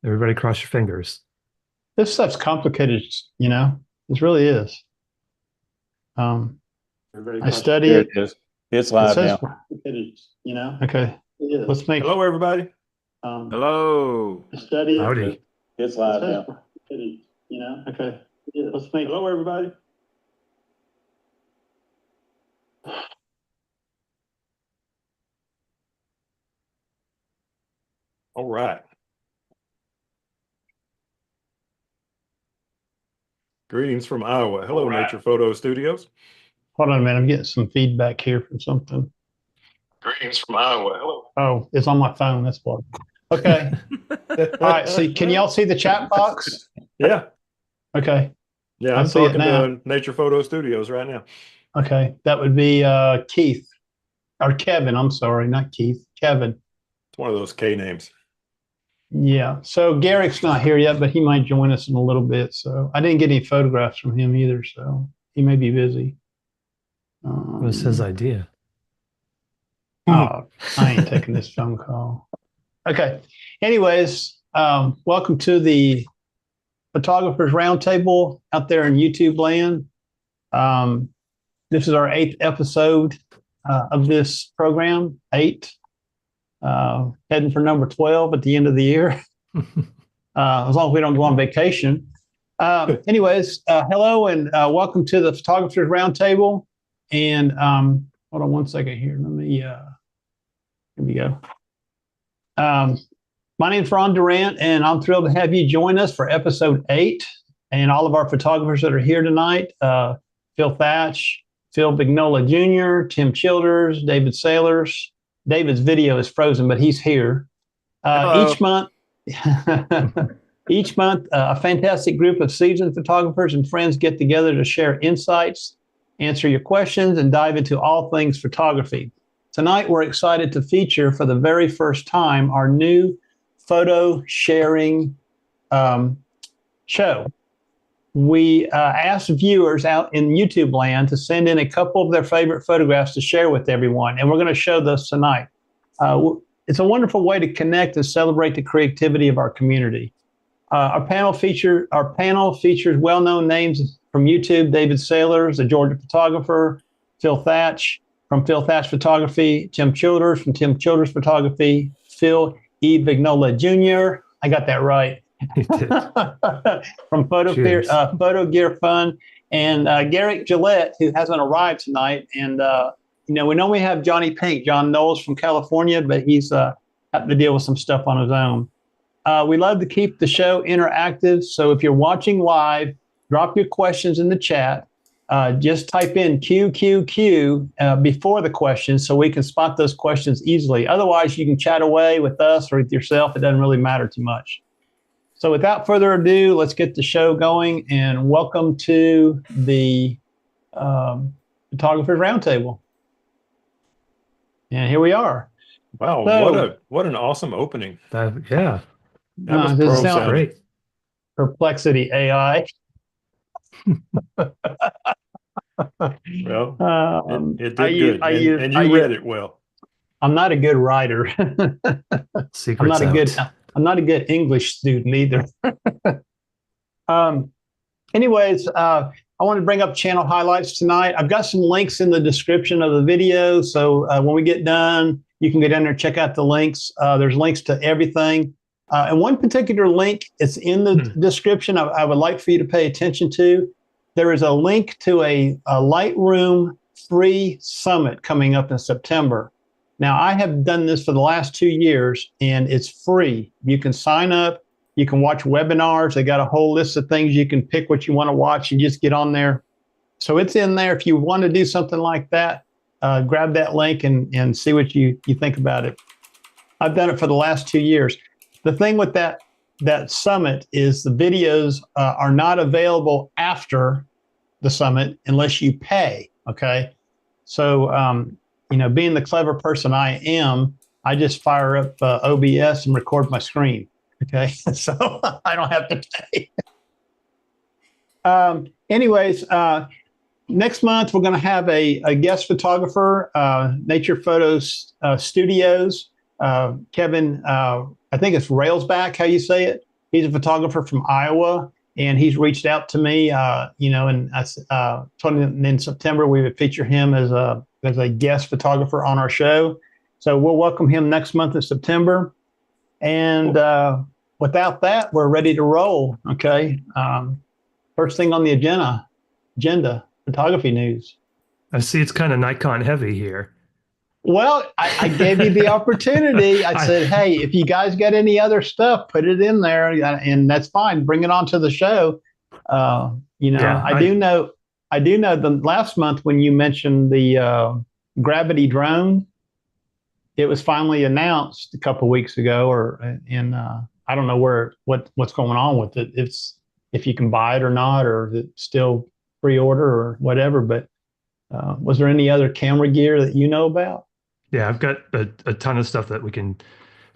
Everybody cross your fingers. This stuff's complicated, you know. This really is. I study There it it. is. It's It live says now. complicated, you know. Okay. Let's make. Hello, everybody. Hello. I study it. Howdy. It's It live says now. complicated, you know. Okay. Let's make. Hello, everybody. All right. Greetings from Iowa. Hello, Nature Photo Studios. Hold on a minute. I'm getting some feedback here from something. Greetings from Iowa. Hello. Oh, it's on my phone. That's what. Okay. All right. See, can y'all see the chat box? Yeah. Okay. Yeah, I I'm see it talking now. to Nature Photo Studios right now. Okay. That would be Keith or Kevin. I'm sorry, not Keith. Kevin. It's one of those K names. Yeah. So Garrick's not here yet, but he might join us in a little bit. So I didn't get any photographs from him either. So he may be busy. It was his idea. Oh, I ain't taking this phone call. Okay. Anyways, welcome to the Photographers Roundtable out there in YouTube land. This is our 8th episode of this program, 8. Heading for number 12 at the end of the year, as long as we don't go on vacation. Anyways, hello and welcome to the Photographers Roundtable. And hold on one second here. Let me, here we go. My name is Ron Durant, and I'm thrilled to have you join us for episode 8. And all of our photographers that are here tonight, Phil Thatch, Phil Bignola Jr., Tim Childers, David Sailors. David's video is frozen, but he's here. Each month, a fantastic group of seasoned photographers and friends get together to share insights, answer your questions, and dive into all things photography. Tonight, we're excited to feature for the very first time our new photo sharing show. We asked viewers out in YouTube land to send in a couple of their favorite photographs to share with everyone, and we're going to show those tonight. It's a wonderful way to connect and celebrate the creativity of our community. Our panel features well-known names from YouTube: David Sailors, the Georgia photographer; Phil Thatch from Phil Thatch Photography; Tim Childers from Tim Childers Photography; Phil E. Vignola Jr. I got that right. From Photo Gear Fun, and Garrick Gillette, who hasn't arrived tonight. And we normally have Johnny Pink, John Knowles from California, but he's having to deal with some stuff on his own. We love to keep the show interactive, so if you're watching live, drop your questions in the chat. Just type in QQQ before the questions so we can spot those questions easily. Otherwise, you can chat away with us or with yourself. It doesn't really matter too much. So without further ado, let's get the show going, and welcome to the Photographers Roundtable. And here we are. Wow, So, what an awesome opening. Yeah. That was this pro sounds sounding. Great. Perplexity AI. Well, it did good, and you read it well. I'm not a good writer. Secret's I'm not a good English student either. Anyways, I want to bring up channel highlights tonight. I've got some links in the description of the video. So when we get done, you can go down there and check out the links. There's links to everything. And one particular link, it's in the description, I would like for you to pay attention to. There is a link to a Lightroom free summit coming up in September. Now, I have done this for the last 2 years, and it's free. You can sign up. You can watch webinars. They got a whole list of things. You can pick what you want to watch and just get on there. So it's in there. If you want to do something like that, grab that link and see what you think about it. I've done it for the last 2 years. The thing with that summit is the videos are not available after the summit unless you pay, okay? So, being the clever person I am, I just fire up OBS and record my screen, okay? So I don't have to pay. Anyways, next month, we're going to have a guest photographer, Nature Photos Studios, Kevin, I think it's Railsback, how you say it. He's a photographer from Iowa, and he's reached out to me. And I told him in September we would feature him as a guest photographer on our show. So we'll welcome him next month in September. And without that, we're ready to roll. Okay. First thing on the agenda, photography news. I see it's kind of Nikon heavy here. Well, I gave you the opportunity. I said, hey, if you guys got any other stuff, put it in there, and that's fine. Bring it on to the show. I do know the last month when you mentioned the Gravity drone, it was finally announced a couple of weeks ago, I don't know what's going on with it. It's if you can buy it or not, or is it still pre-order or whatever. But was there any other camera gear that you know about? Yeah, I've got a ton of stuff that we can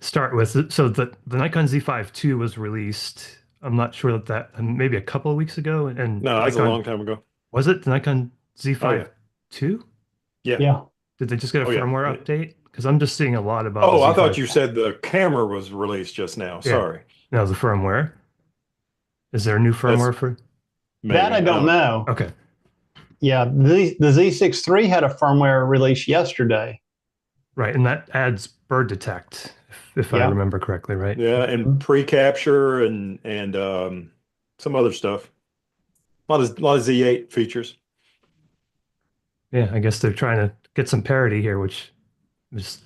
start with. So the Nikon Z5 II was released. I'm not sure that maybe a couple of weeks ago. And No, that's a long time ago. Was it the Nikon Z5 Oh, yeah. II? Yeah. Did they just get a Oh, yeah. firmware update? Because I'm just seeing a lot about. Oh, the I thought Z5. you said the camera was released just now. Yeah. Sorry. No, the firmware. Is there a new firmware for? Maybe. That I don't know. Okay. Yeah, the Z6 III had a firmware release yesterday. Right, and that adds bird detect, if I Yeah. remember correctly, right? Yeah, and pre-capture and some other stuff. A lot of Z8 features. Yeah, I guess they're trying to get some parity here, which is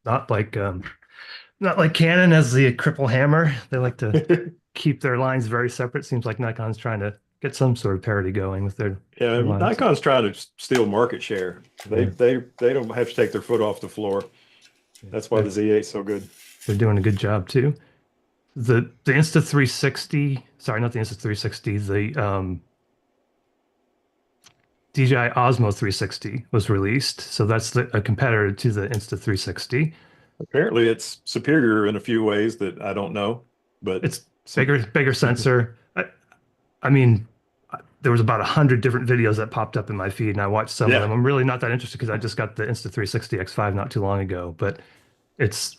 not like Canon as the cripple hammer. They like to keep their lines very separate. Seems like Nikon's trying to get some sort of parity going with their Yeah, lines. Nikon's trying to steal market share. They don't have to take their foot off the floor. That's why the Z8 is so good. They're doing a good job too. The Insta360, sorry, not the Insta360, the DJI Osmo 360 was released. So that's a competitor to the Insta360. Apparently, it's superior in a few ways that I don't know, but It's bigger sensor. I mean, there was about 100 different videos that popped up in my feed, and I watched some of them. I'm really not that interested because I just got the Insta360 X5 not too long ago. But it's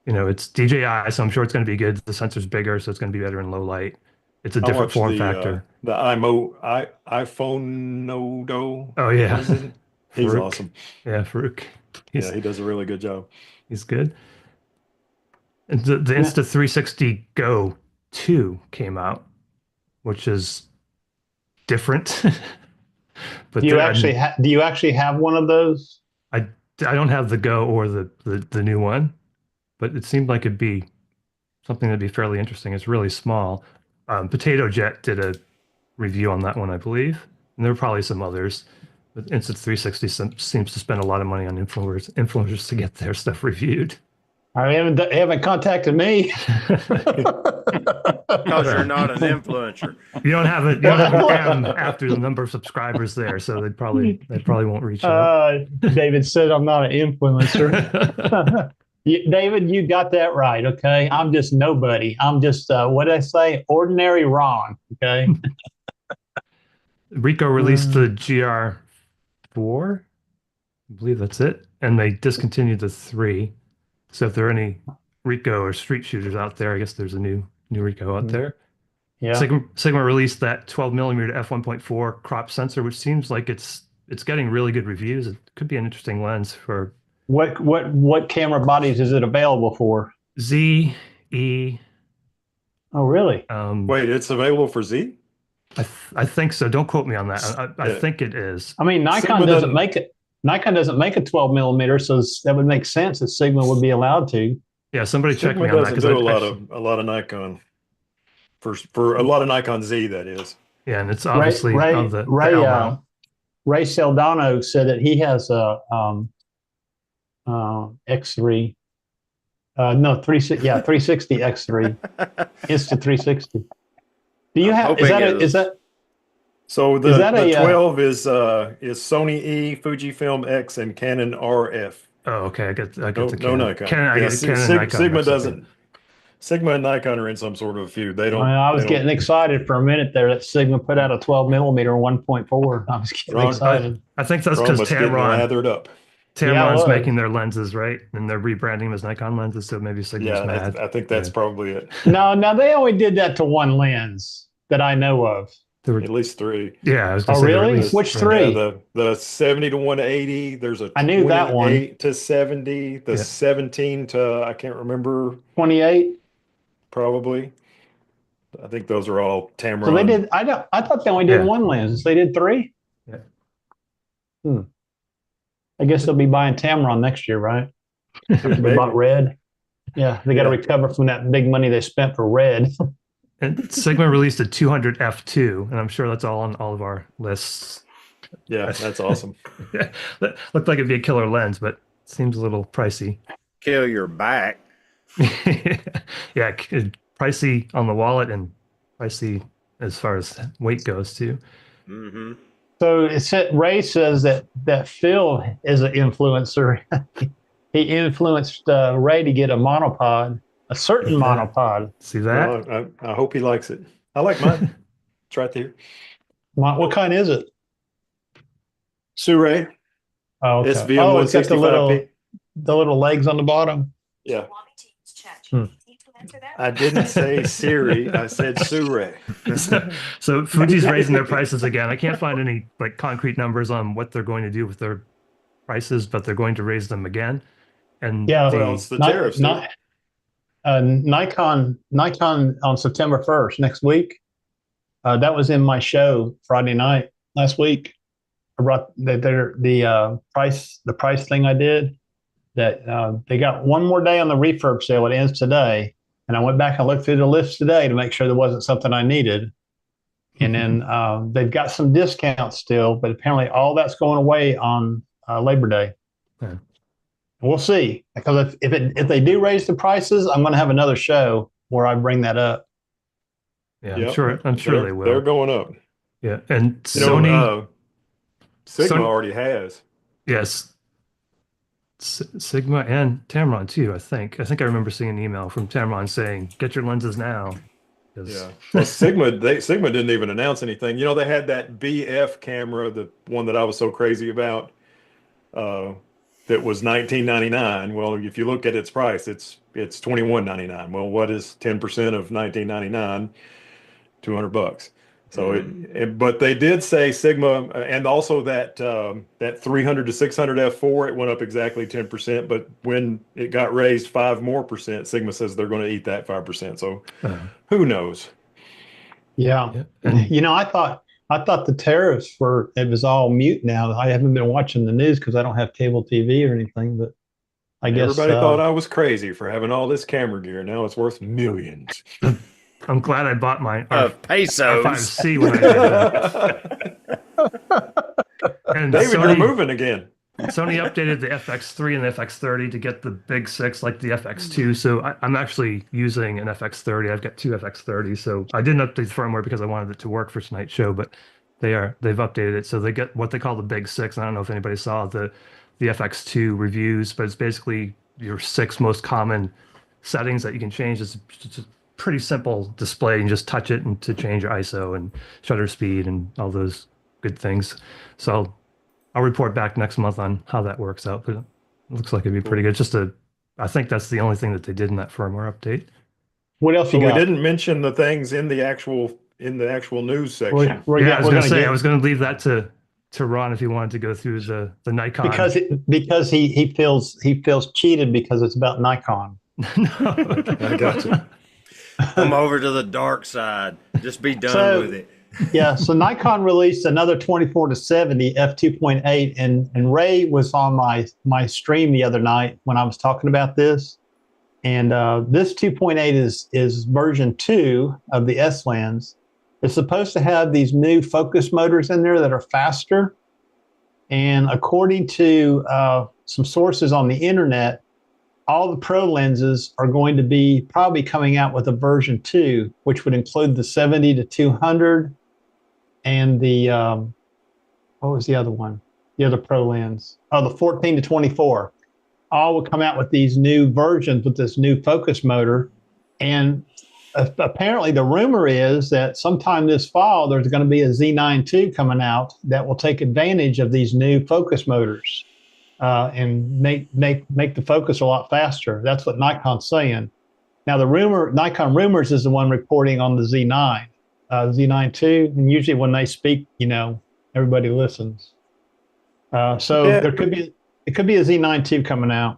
DJI, so I'm sure it's going to be good. The sensor's bigger, so it's going to be better in low light. It's a different form factor. The iPhone Nodo. Oh yeah, He's Farouk. awesome. Yeah, Farouk. He does a really good job. He's good. And the Insta360 Go 2 came out, which is different. But Do you actually have one of those? I don't have the Go or the new one, but it seemed like it'd be something that'd be fairly interesting. It's really small. Potato Jet did a review on that one, I believe, and there were probably some others. But Insta360 seems to spend a lot of money on influencers to get their stuff reviewed. I haven't contacted me. Because you're not an influencer. You don't have an M after the number of subscribers there, so they probably won't reach out. David said I'm not an influencer. David, you got that right. Okay, I'm just nobody. I'm just what did I say? Ordinary Ron. Okay. Ricoh released the GR4, I believe that's it, and they discontinued the 3. So if there are any Ricoh or street shooters out there, I guess there's a new Ricoh out there. Yeah. Sigma released that 12mm f1.4 crop sensor, which seems like it's getting really good reviews. It could be an interesting lens for what camera bodies is it available for? Z, E. Oh, really? Wait, it's available for Z? I think so. Don't quote me on that. I think it is. I mean, Nikon doesn't make it. Nikon doesn't make a 12mm, so that would make sense that Sigma would be allowed to. Yeah, somebody check Sigma me on that doesn't because do a lot of Nikon for a lot of Nikon Z, that is. Yeah, and it's obviously on the L Ray Saldano said that he has a X3. No, 360 X3. Insta360. Do you have? Is that? So the 12 is Sony E, Fujifilm X, and Canon RF. Oh, okay. I get the No Canon. Nikon. Canon, Nikon. Sigma doesn't. Sigma and Nikon are in some sort of a feud. They don't. I was getting excited for a minute there that Sigma put out a 12mm 1.4. I was getting excited. I think that's because lathered up. Tamron's was. making their lenses, right? And they're rebranding them as Nikon lenses, so maybe Sigma's Yeah, mad. I think that's probably it. No, they only did that to one lens that I know of. There were, At least three. yeah, I was gonna Oh, say there were at really? least Which three. three? Yeah, the 70 to 180. There's a I knew that one. 28 to 70. The Yeah. 17 to I can't remember 28. probably. I think those are all Tamron. So they did. I thought they only did Yeah. one lens. They did three. Yeah. I guess they'll be buying Tamron next year, right? They Maybe. bought red. Yeah, they got to Yeah. recover from that big money they spent for red. And Sigma released a 200 f2, and I'm sure that's all on all of our lists. Yeah, that's awesome. That looked like it'd be a killer lens, but seems a little pricey. Kill your back. Yeah, pricey on the wallet and pricey as far as weight goes too. Mm-hmm. So Ray says that Phil is an influencer. He influenced Ray to get a monopod, a certain monopod. See that? Well, I hope he likes it. I like mine. It's right there. What kind is it? Suray, Oh, okay. SVM It's got 165p. the little legs on the bottom. Yeah. Hmm. I didn't say Siri. I said Suray. So Fuji's raising their prices again. I can't find any like concrete numbers on what they're going to do with their prices, but they're going to raise them again. And Yeah, Well, it's the tariffs. dude. Nikon on September 1st, next week. That was in my show Friday night last week. I brought the price thing I did. That they got one more day on the refurb sale. It ends today, and I went back and looked through the list today to make sure there wasn't something I needed. And then they've got some discounts still, but apparently all that's going away on Labor Day. Yeah. We'll see, because if they do raise the prices, I'm going to have another show where I bring that up. Yeah, Yep. I'm sure they will. They're going up. Yeah, and You know, Sony, Sigma Sony- already has. yes, Sigma and Tamron too. I think I remember seeing an email from Tamron saying, "Get your lenses now." 'Cause- Yeah. Well, Sigma didn't even announce anything. You know, they had that BF camera, the one that I was so crazy about, that was $19.99. Well, if you look at its price, it's $21.99. Well, what is 10% of $19.99? $200. So but they did say Sigma, and also that 300 to 600 f4, it went up exactly 10%. But when it got raised 5% more, Sigma says they're going to eat that 5%. So who knows? Yeah. And You know, I thought the tariffs it was all mute now. I haven't been watching the news because I don't have cable TV or anything, but I guess Everybody thought I was crazy for having all this camera gear. Now it's worth millions. I'm glad I bought my Pesos. R5C when I did that. And David, you're moving again. Sony updated the FX3 and the FX30 to get the big six like the FX2. So I'm actually using an FX30. I've got two FX30. So I didn't update the firmware because I wanted it to work for tonight's show, but they've updated it. So they get what they call the big six. I don't know if anybody saw the FX2 reviews, but it's basically your 6 most common settings that you can change. It's a pretty simple display. You can just touch it and to change your ISO and shutter speed and all those good things. So I'll report back next month on how that works out, but it looks like it'd be pretty good. I think that's the only thing that they did in that firmware update. What else So you we got? didn't mention the things in the actual news section. I was going to leave that to Ron if he wanted to go through the Nikon. Because he feels cheated because it's about Nikon. No. I got you. Come over to the dark side. Just be done with it. Yeah, so Nikon released another 24 to 70 f2.8, and Ray was on my stream the other night when I was talking about this. And this 2.8 is version 2 of the S lens. It's supposed to have these new focus motors in there that are faster. And according to some sources on the internet, all the pro lenses are going to be probably coming out with a version 2, which would include the 70 to 200 and the, what was the other one? The other pro lens. Oh, the 14 to 24. All will come out with these new versions with this new focus motor. And apparently the rumor is that sometime this fall, there's going to be a Z9 II coming out that will take advantage of these new focus motors. and make the focus a lot faster. That's what Nikon's saying. Now Nikon Rumors is the one reporting on the Z9, Z9 II, and usually when they speak, everybody listens. So Yeah. it could be a Z9 II coming out,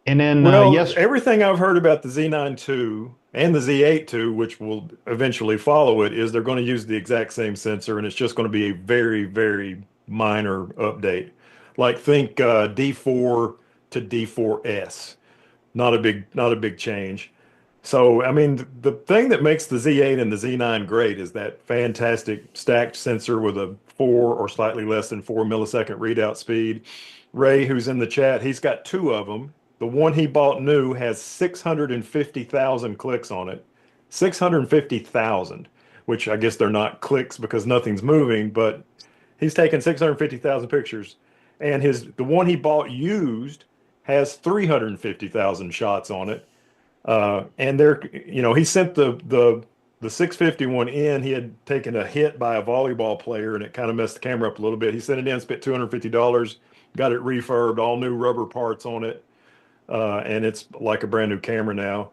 and then everything I've heard about the Z9 II and the Z8 II, which will eventually follow it, is they're going to use the exact same sensor, and it's just going to be a very, very minor update. Like think D4 to D4S, not a big change. So, I mean, the thing that makes the Z8 and the Z9 great is that fantastic stacked sensor with a 4 or slightly less than 4 millisecond readout speed. Ray, who's in the chat, he's got 2 of them. The one he bought new has 650,000 clicks on it. 650,000, which I guess they're not clicks because nothing's moving, but he's taken 650,000 pictures. And the one he bought used has 350,000 shots on it. And he sent the 651 in. He had taken a hit by a volleyball player, and it kind of messed the camera up a little bit. He sent it in, spent $250, got it refurbed, all new rubber parts on it, and it's like a brand new camera now.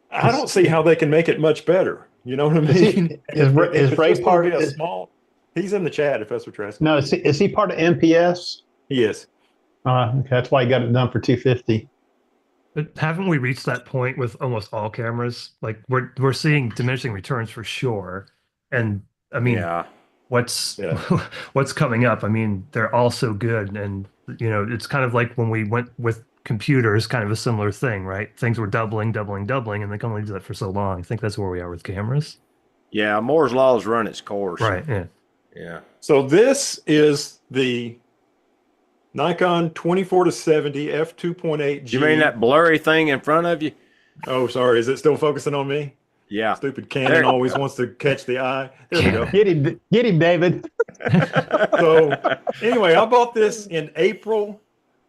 I don't see how they can make it much better. You know what I mean? Is Ray part of small? He's in the chat if that's what you're asking. No, is he part of MPS? He is. Okay, that's why he got it done for $250. But haven't we reached that point with almost all cameras? Like we're seeing diminishing returns for sure. And I mean, what's coming up? I mean, they're all so good. And it's kind of like when we went with computers, kind of a similar thing, right? Things were doubling, and they can only do that for so long. I think that's where we are with cameras. Yeah, Moore's law has run its course. Right. Yeah. Yeah. So this is the Nikon 24-70 f2.8G. You mean that blurry thing in front of you? Oh, sorry. Is it still focusing on me? Yeah. Stupid Canon always wants to catch the eye. There we go. Get him, David. So anyway, I bought this in April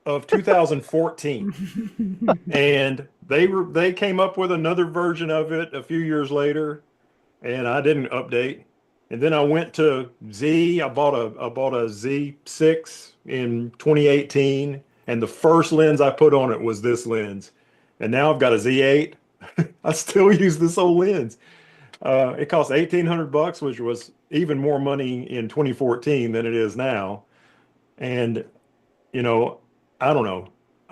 of 2014, and they came up with another version of it a few years later, and I didn't update. And then I went to Z. I bought a Z6 in 2018, and the first lens I put on it was this lens. And now I've got a Z8. I still use this old lens. It cost $1,800, which was even more money in 2014 than it is now. And I don't know.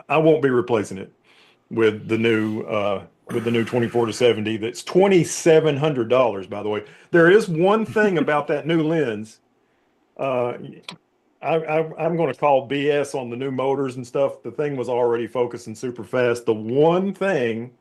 I won't be replacing it with the new 24-70. That's $2,700, by the way. There is one thing about that new lens. I'm going to call BS on the new motors and stuff. The thing was already focusing super fast. The one thing,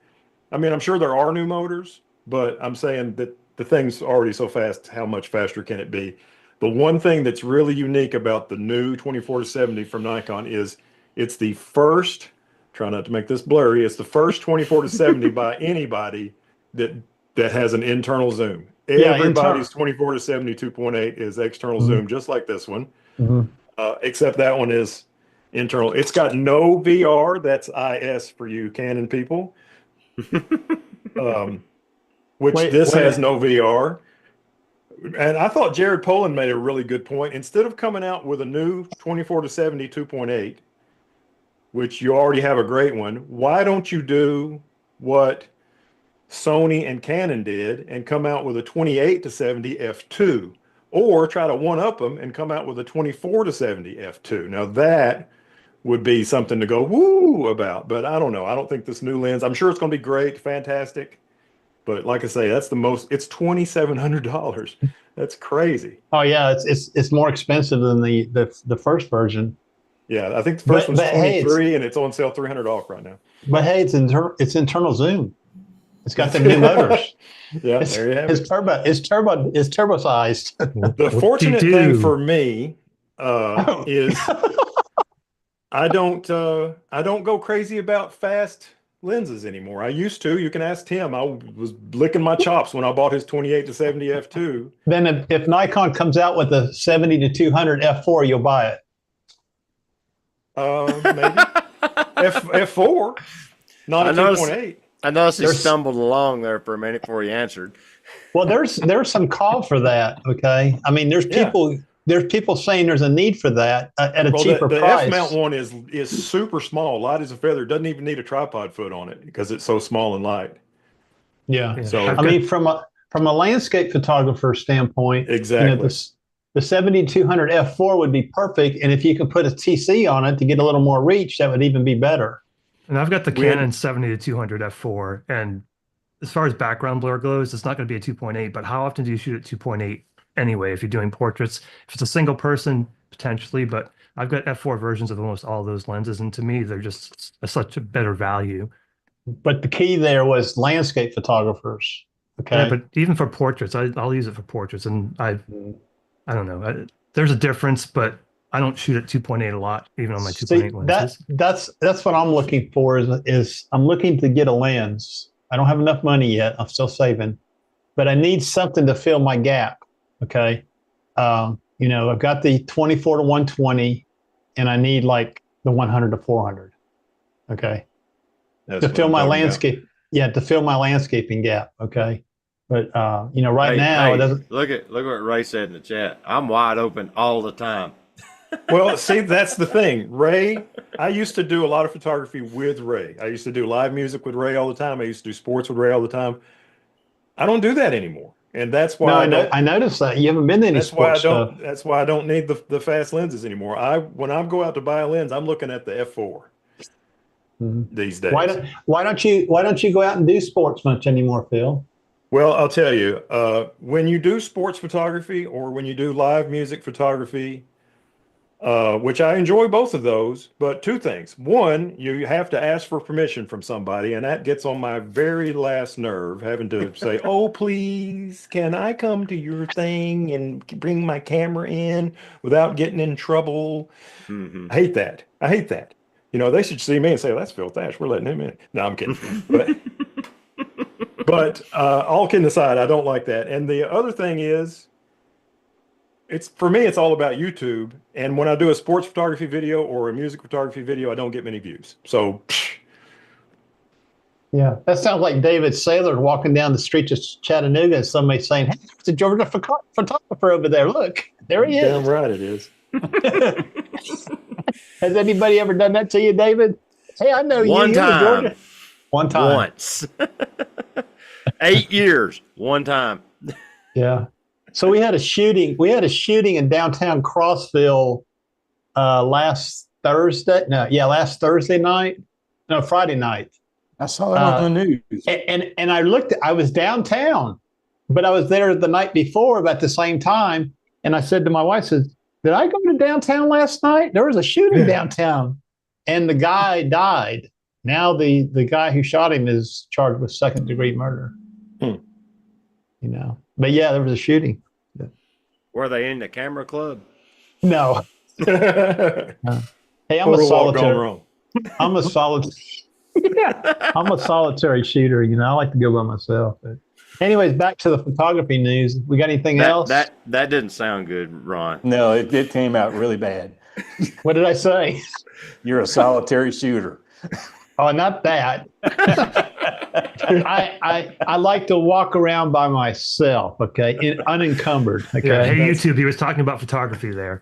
I mean, I'm sure there are new motors, but I'm saying that the thing's already so fast. How much faster can it be? The one thing that's really unique about the new 24-70 from Nikon is it's the first, try not to make this blurry, it's the first 24-70 by anybody that has an internal zoom. Everybody's 24-70 2.8 is external zoom, just like this one, except that one is internal. It's got no VR. That's IS for you Canon people, this has no VR. And I thought Jared Poland made a really good point. Instead of coming out with a new 24-70 2.8, which you already have a great one, why don't you do what Sony and Canon did and come out with a 28-70 f2, or try to one-up them and come out with a 24-70 f2. Now that would be something to go woo about, but I don't know. I don't think this new lens, I'm sure it's going to be great, fantastic, but like I say, that's it's $2,700. That's crazy. Oh yeah, it's more expensive than the first version. Yeah, I think the first one's 23, and it's on sale $300 off right now. But hey, it's internal zoom. It's got the new motors. Yeah, there you have it. It's turbo sized. The fortunate thing for me is I don't go crazy about fast lenses anymore. I used to. You can ask Tim. I was licking my chops when I bought his 28-70 f2. Then if Nikon comes out with a 70-200 f4, you'll buy it. Maybe f4, not a 2.8. I noticed he stumbled along there for a minute before he answered. Well, there's some call for that. Okay, I mean, there's there's people saying there's a need for that at a cheaper the price. F-mount one is super small, light as a feather. Doesn't even need a tripod foot on it because it's so small and light. Yeah. So I mean, from a landscape photographer standpoint, exactly. The 7200 f4 would be perfect, and if you can put a TC on it to get a little more reach, that would even be better. And I've got the Canon 70-200 f4, and as far as background blur goes, it's not going to be a 2.8, but how often do you shoot at 2.8 anyway if you're doing portraits? If it's a single person, potentially, but I've got f4 versions of almost all those lenses, and to me, they're just such a better value. But the key there was landscape photographers. Okay. Yeah, but even for portraits, I'll use it for portraits, and I don't know. There's a difference, but I don't shoot at 2.8 a lot, even on my 2.8 lenses. That's what I'm looking for. Is I'm looking to get a lens. I don't have enough money yet. I'm still saving, but I need something to fill my gap. Okay. I've got the 24 to 120, and I need like the 100 to 400. Okay. That's to fill my landscape. About. Yeah, to fill my landscaping gap. Okay. But right now, it doesn't. Look what Ray said in the chat. I'm wide open all the time. Well, see, that's the thing. Ray, I used to do a lot of photography with Ray. I used to do live music with Ray all the time. I used to do sports with Ray all the time. I don't do that anymore. And that's why I noticed that. You haven't been to any sports stuff. That's why I don't need the fast lenses anymore. When I go out to buy a lens, I'm looking at the f4 these days. Why don't you go out and do sports much anymore, Phil? Well, I'll tell you, when you do sports photography or when you do live music photography, which I enjoy both of those, but two things. One, you have to ask for permission from somebody, and that gets on my very last nerve, having to say, oh, please, can I come to your thing and bring my camera in without getting in trouble? Mm-hmm. I hate that. They should see me and say, that's Phil Thatch. We're letting him in. No, I'm kidding. But all kidding aside, I don't like that. And the other thing is, for me, it's all about YouTube. And when I do a sports photography video or a music photography video, I don't get many views. So, yeah, that sounds like David Saylor walking down the streets of Chattanooga and somebody saying, hey, it's a Georgia photographer over there. Look, there he is. Damn right it is. Has anybody ever done that to you, David? Hey, I know One you. time. One time. Once. 8 years. One time. Yeah. So we had a shooting in downtown Crossville last Thursday night. No, Friday night. I saw that on the news. And I was downtown, but I was there the night before about the same time. And I said to my wife, did I go to downtown last night? There was a shooting downtown. And the guy died. Now the guy who shot him is charged with second-degree murder. But yeah, there was a shooting. Were they in the camera club? No. Hey, I'm a solitary shooter. I like to go by myself. But anyways, back to the photography news. We got anything else? That didn't sound good, Ron. No, it came out really bad. What did I say? You're a solitary shooter. Oh, not that. I like to walk around by myself, okay, unencumbered. Okay. Yeah, hey, YouTube, he was talking about photography there.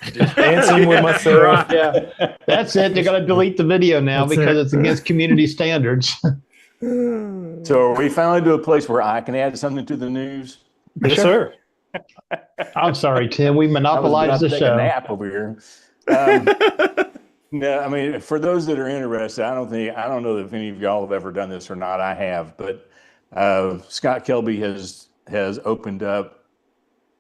Just dancing with myself. Yeah, that's it. They're gonna delete the video now because it's against community standards. So are we finally to a place where I can add something to the news? Yes, sir. I'm sorry, Tim. We monopolized the show. A nap over here. No, I mean, for those that are interested, I don't know if any of y'all have ever done this or not. I have, but Scott Kelby has opened up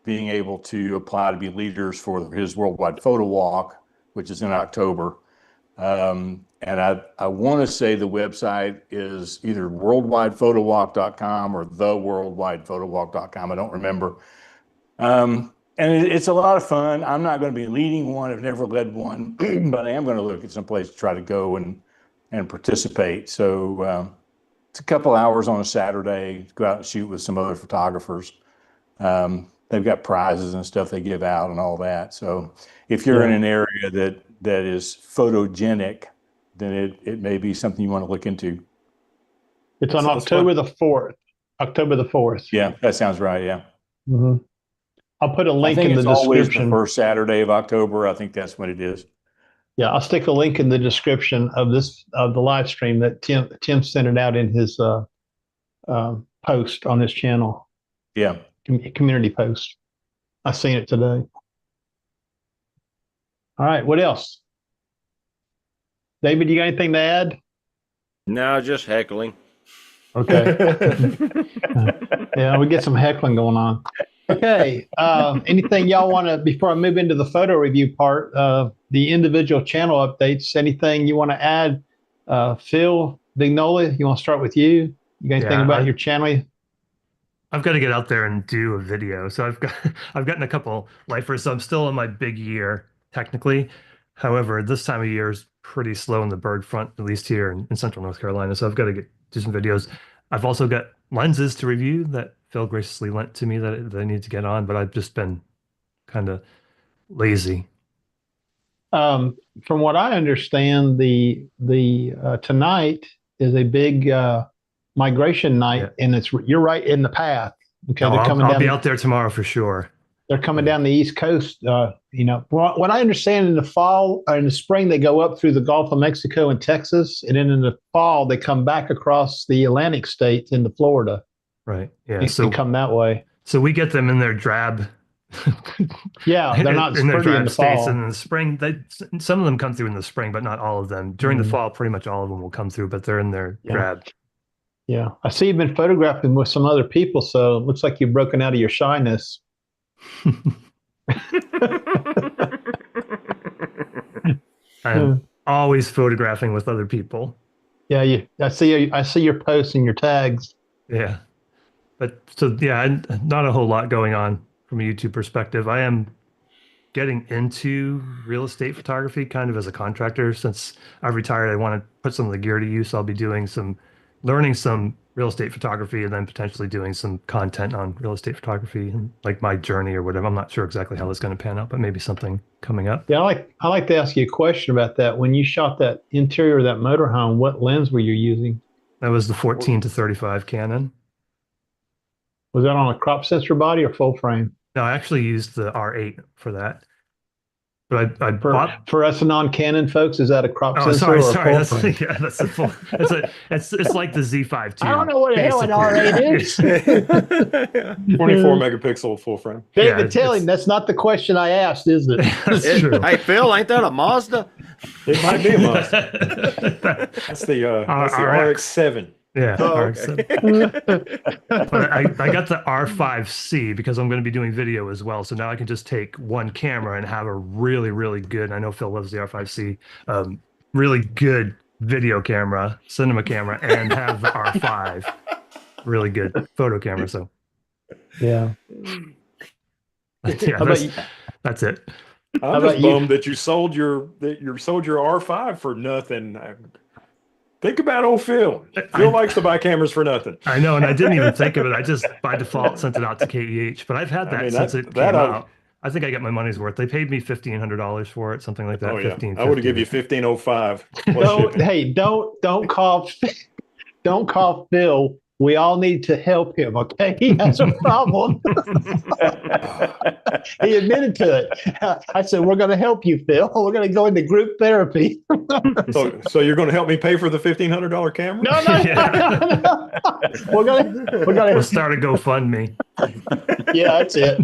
being able to apply to be leaders for his Worldwide Photo Walk, which is in October. And I want to say the website is either worldwidephotowalk.com or theworldwidephotowalk.com. I don't remember. And it's a lot of fun. I'm not going to be leading one. I've never led one, but I am going to look at some place to try to go and participate. So it's a couple hours on a Saturday, go out and shoot with some other photographers. They've got prizes and stuff they give out and all that. So if you're in an area that is photogenic, then it may be something you want to look into. It's on October the 4th. October the 4th. Yeah, that sounds right. Yeah. Mm-hmm. I'll put a I link think in the it's always the description. first Saturday of October. I think that's when it is. Yeah, I'll stick a link in the description of the live stream that Tim sent it out in his post on his channel, Yeah. community post. I seen it today. All right, what else? David, you got anything to add? No, just heckling. Okay. Yeah, we get some heckling going on. Okay. Anything y'all want to, before I move into the photo review part, the individual channel updates, anything you want to add? Phil Vignola, you want to start with you? You got anything about your channel? I've got to get out there and do a video. So I've gotten a couple lifers. So I'm still in my big year, technically. However, this time of year is pretty slow in the bird front, at least here in central North Carolina. So I've got to do some videos. I've also got lenses to review that Phil graciously lent to me that I need to get on, but I've just been kind of lazy. From what I understand, the tonight is a big migration night, and you're right in the path. Okay, No, I'll be out there tomorrow for sure. They're coming down the East Coast. What I understand, in the fall or in the spring, they go up through the Gulf of Mexico and Texas, and then in the fall they come back across the Atlantic states into Florida. Right. Yeah. And come that way. So we get them in their drab. Yeah, they're not in their pretty in the states. fall. And in the spring, some of them come through in the spring, but not all of them. During the fall, pretty much all of them will come through, but they're in their drab. Yeah, I see you've been photographing with some other people, so it looks like you've broken out of your shyness. I'm always photographing with other people. Yeah, I see your posts and your tags. Yeah, but so yeah, not a whole lot going on from a YouTube perspective. I am getting into real estate photography kind of as a contractor. Since I've retired, I want to put some of the gear to use. I'll be learning some real estate photography, and then potentially doing some content on real estate photography and like my journey or whatever. I'm not sure exactly how that's going to pan out, but maybe something coming up. Yeah, I like to ask you a question about that. When you shot that interior of that motorhome, what lens were you using? That was the 14-35 Canon. Was that on a crop sensor body or full frame? No, I actually used the R8 for that. But I bought for us non-Canon folks. Is that a crop sensor? Sorry. Or full frame? That's a full. It's like the Z5 II. I don't know what the hell an R8 is. 24 megapixel full frame. David, tell him that's not the question I asked, is it? That's true. Hey, Phil, ain't that a Mazda? It might be a Mazda. That's the RX-7. Yeah. Okay. But I got the R5C because I'm going to be doing video as well. So now I can just take one camera and have a really, really good, I know Phil loves the R5C, really good video camera, cinema camera, and have the R5 really good photo camera. So yeah. That's it. I'm just bummed that you sold your R5 for nothing. Think about old Phil. Phil likes to buy cameras for nothing. I know, and I didn't even think of it. I just by default sent it out to KEH, but I've had that since it came out. I think I got my money's worth. They paid me $1,500 for it, something like that. Oh yeah, I would have given you $1,505. Don't call Phil. We all need to help him, okay? He has a problem. He admitted to it. I said, we're going to help you, Phil. We're going to go into group therapy. So you're going to help me pay for the $1,500 camera? No. We'll start a GoFundMe. Yeah, that's it.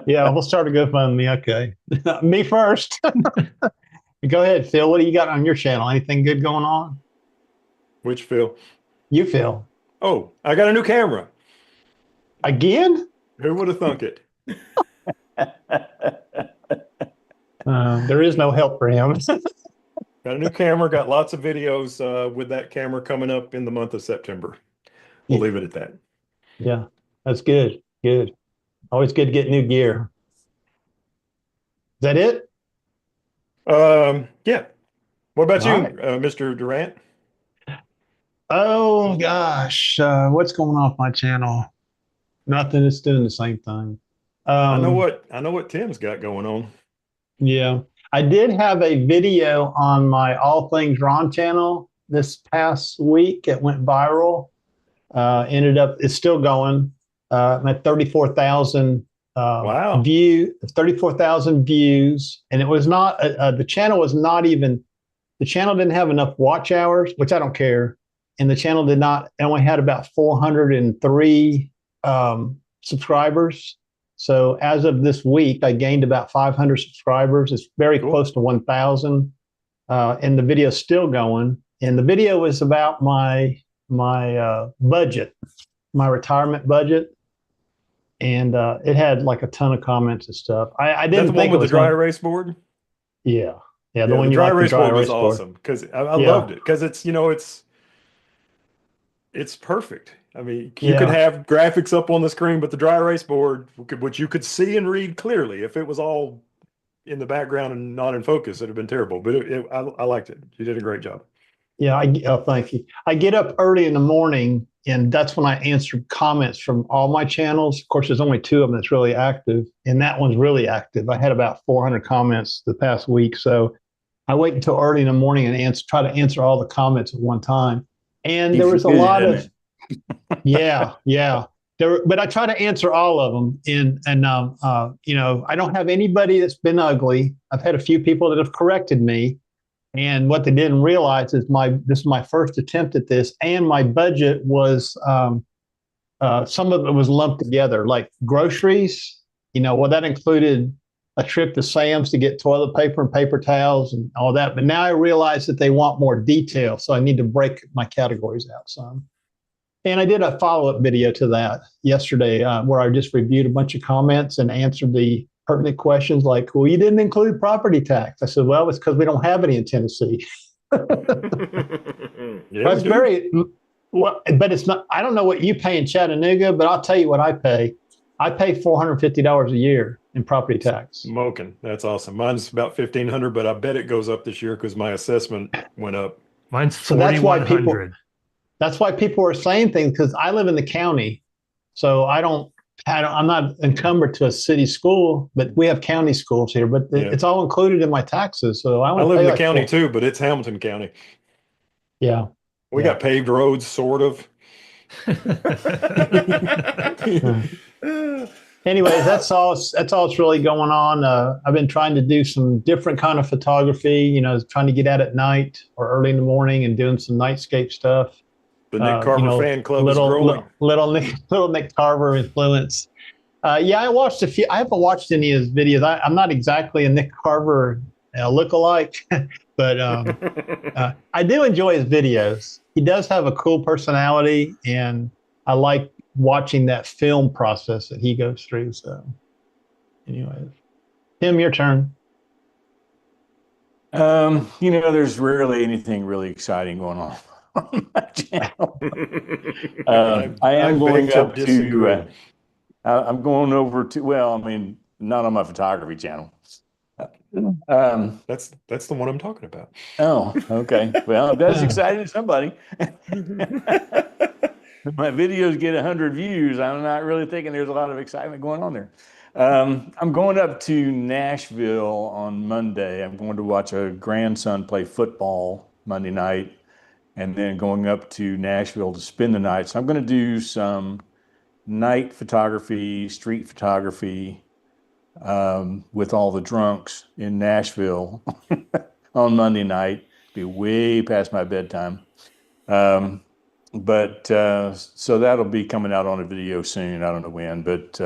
Yeah, we'll start a GoFundMe. Okay. Me first. Go ahead, Phil. What do you got on your channel? Anything good going on? Which Phil? You, Phil. Oh, I got a new camera. Again? Who would have thunk it? There is no help for him. Got a new camera, got lots of videos with that camera coming up in the month of September. We'll leave it at that. Yeah, that's good. Good. Always good to get new gear. Is that it? Yeah. What about you, right. Mr. Durant? Oh gosh, what's going on with my channel? Nothing. It's doing the same thing. I know what Tim's got going on. Yeah, I did have a video on my All Things Ron channel this past week. It went viral. It's still going. I'm at 34,000 Wow. 34,000 views, and it was not the channel was not even the channel didn't have enough watch hours, which I don't care, and the channel did not. It only had about 403 subscribers. So as of this week, I gained about 500 subscribers. It's very close to 1,000, and the video is still going. And the video was about my budget, my retirement budget, and it had like a ton of comments and stuff. I didn't That's the one think with it the was dry gonna, erase board. yeah, yeah, the Yeah, one the you dry like, the erase dry board was erase board. awesome because I Yeah. loved it because it's perfect. I mean, you could Yeah. have graphics up on the screen, but the dry erase board, which you could see and read clearly, if it was all in the background and not in focus, it'd have been terrible. But I liked it. You did a great job. Yeah, thank you. I get up early in the morning, and that's when I answer comments from all my channels. Of course, there's only two of them that's really active, and that one's really active. I had about 400 comments the past week, so I wait until early in the morning and try to answer all the comments at one time. And there was a lot of, yeah. But I try to answer all of them, and I don't have anybody that's been ugly. I've had a few people that have corrected me. And what they didn't realize is this is my first attempt at this, and my budget was some of it was lumped together, like groceries. Well, that included a trip to Sam's to get toilet paper and paper towels and all that. But now I realize that they want more detail, so I need to break my categories out some. And I did a follow-up video to that yesterday where I just reviewed a bunch of comments and answered the pertinent questions like, well, you didn't include property tax. I said, well, it's because we don't have any in Tennessee. Yeah, It's very, well, but it's not, I don't know what you pay in Chattanooga, but I'll tell you what I pay. I pay $450 a year in property tax. Smoking. That's awesome. Mine's about 1,500, but I bet it goes up this year because my assessment went up. Mine's So that's why 4,100. That's why people are saying things, because I live in the county, so I'm not encumbered to a city school, but we have county schools here. But it's all included in my taxes. So I live in the county too, but it's Hamilton County. Yeah, we got paved roads, sort of. Anyways, that's all that's really going on. I've been trying to do some different kind of photography. Trying to get out at night or early in the morning and doing some nightscape stuff. The Nick Carver fan club is growing. Little Nick Carver influence. I watched a few. I haven't watched any of his videos. I'm not exactly a Nick Carver lookalike, but I do enjoy his videos. He does have a cool personality, and I like watching that film process that he goes through. So, anyways, Tim, your turn. There's rarely anything really exciting going on my channel. I am going up to. I'm going over to. Well, I mean, not on my photography channel. That's the one I'm talking about. Oh, okay. Well, that's exciting to somebody. If my videos get 100 views, I'm not really thinking there's a lot of excitement going on there. I'm going up to Nashville on Monday. I'm going to watch a grandson play football Monday night, and then going up to Nashville to spend the night. So I'm going to do some night photography, street photography, with all the drunks in Nashville on Monday night. Be way past my bedtime. But so that'll be coming out on a video soon. I don't know when, but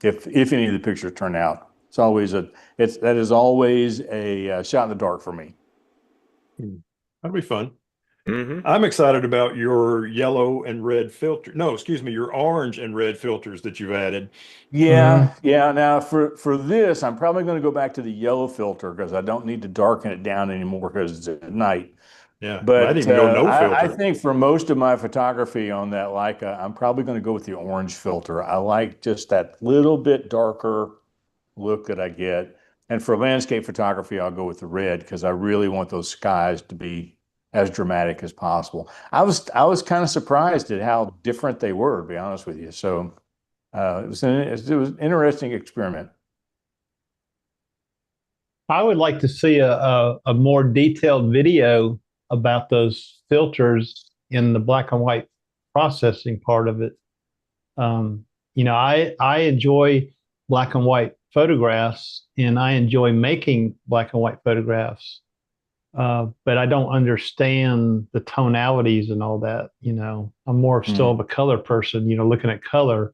if any of the pictures turn out, that is always a shot in the dark for me. That'll be fun. Mm-hmm. I'm excited about your yellow and red filter. No, excuse me, your orange and red filters that you've added. Yeah. Now for this, I'm probably going to go back to the yellow filter because I don't need to darken it down anymore because it's at night. Yeah, But I'd even go no filter. I think for most of my photography on that Leica, I'm probably going to go with the orange filter. I like just that little bit darker look that I get. And for landscape photography, I'll go with the red because I really want those skies to be as dramatic as possible. I was kind of surprised at how different they were, to be honest with you. So it was an interesting experiment. I would like to see a more detailed video about those filters in the black and white processing part of it. I enjoy black and white photographs, and I enjoy making black and white photographs. But I don't understand the tonalities and all that. I'm more still of a color person. Looking at color,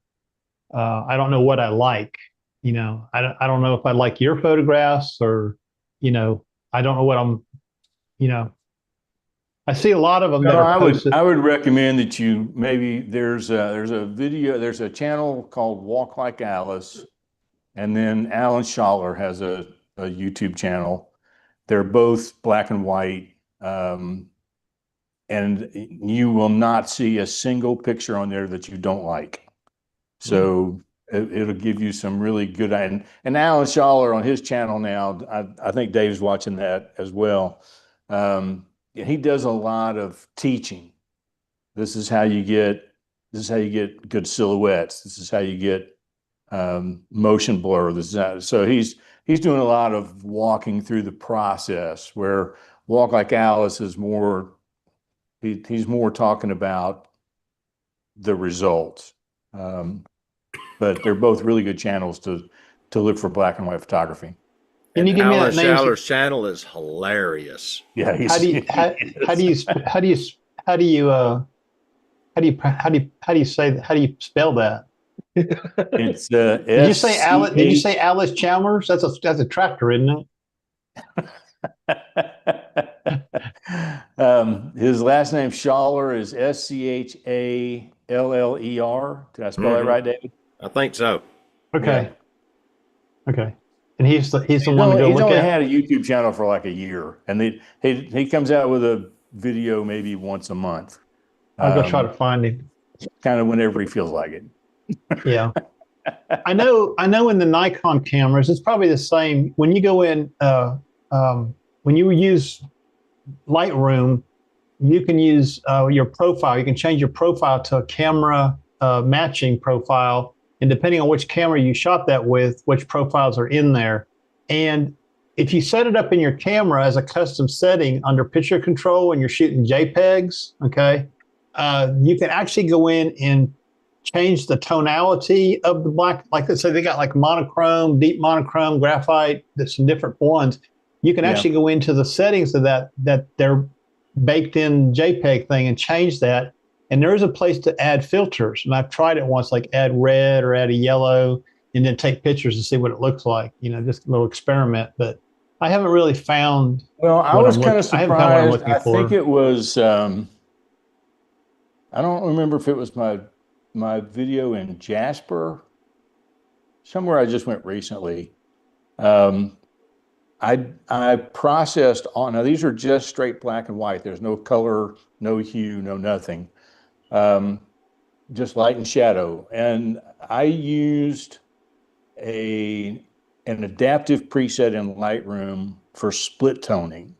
I don't know what I like. I don't know if I like your photographs or, I don't know what I'm. I see a lot of them that are posted. I would recommend that you maybe there's a channel called Walk Like Alice, and then Alan Schaller has a YouTube channel. They're both black and white, and you will not see a single picture on there that you don't like. So it'll give you some really good. And Alan Schaller on his channel now, I think Dave's watching that as well. He does a lot of teaching. This is how you get good silhouettes. This is how you get motion blur. So he's doing a lot of walking through the process, where Walk Like Alice is more, he's more talking about the results. But they're both really good channels to look for black and white photography. Can you give me that name? Schaller's channel is hilarious. Yeah. How do you spell that? It's Did you say Alice? Did you say Alice Chalmers? That's a tractor, isn't it? His last name Schaller is Schaller. Did I spell that right, David? I think so. Okay. Yeah. Okay. And he's the one to go look at. He's only had a YouTube channel for like a year, and he comes out with a video maybe once a month. I'll go try to find him. Kind of whenever he feels like it. Yeah. I know in the Nikon cameras, it's probably the same. When you go in, when you use Lightroom, you can use your profile. You can change your profile to a camera matching profile. And depending on which camera you shot that with, which profiles are in there. And if you set it up in your camera as a custom setting under picture control and you're shooting JPEGs, okay, you can actually go in and change the tonality of the black. Like let's say they got like monochrome, deep monochrome, graphite, there's some different ones. You can actually go into the settings of that they're baked in JPEG thing and change that. And there is a place to add filters. And I've tried it once, like add red or add a yellow, and then take pictures and see what it looks like. Just a little experiment. But I haven't really found. Well, I was kind of surprised. I think it was. I don't remember if it was my video in Jasper. Somewhere I just went recently. I processed on. Now these are just straight black and white. There's no color, no hue, no nothing. Just light and shadow. And I used an adaptive preset in Lightroom for split toning.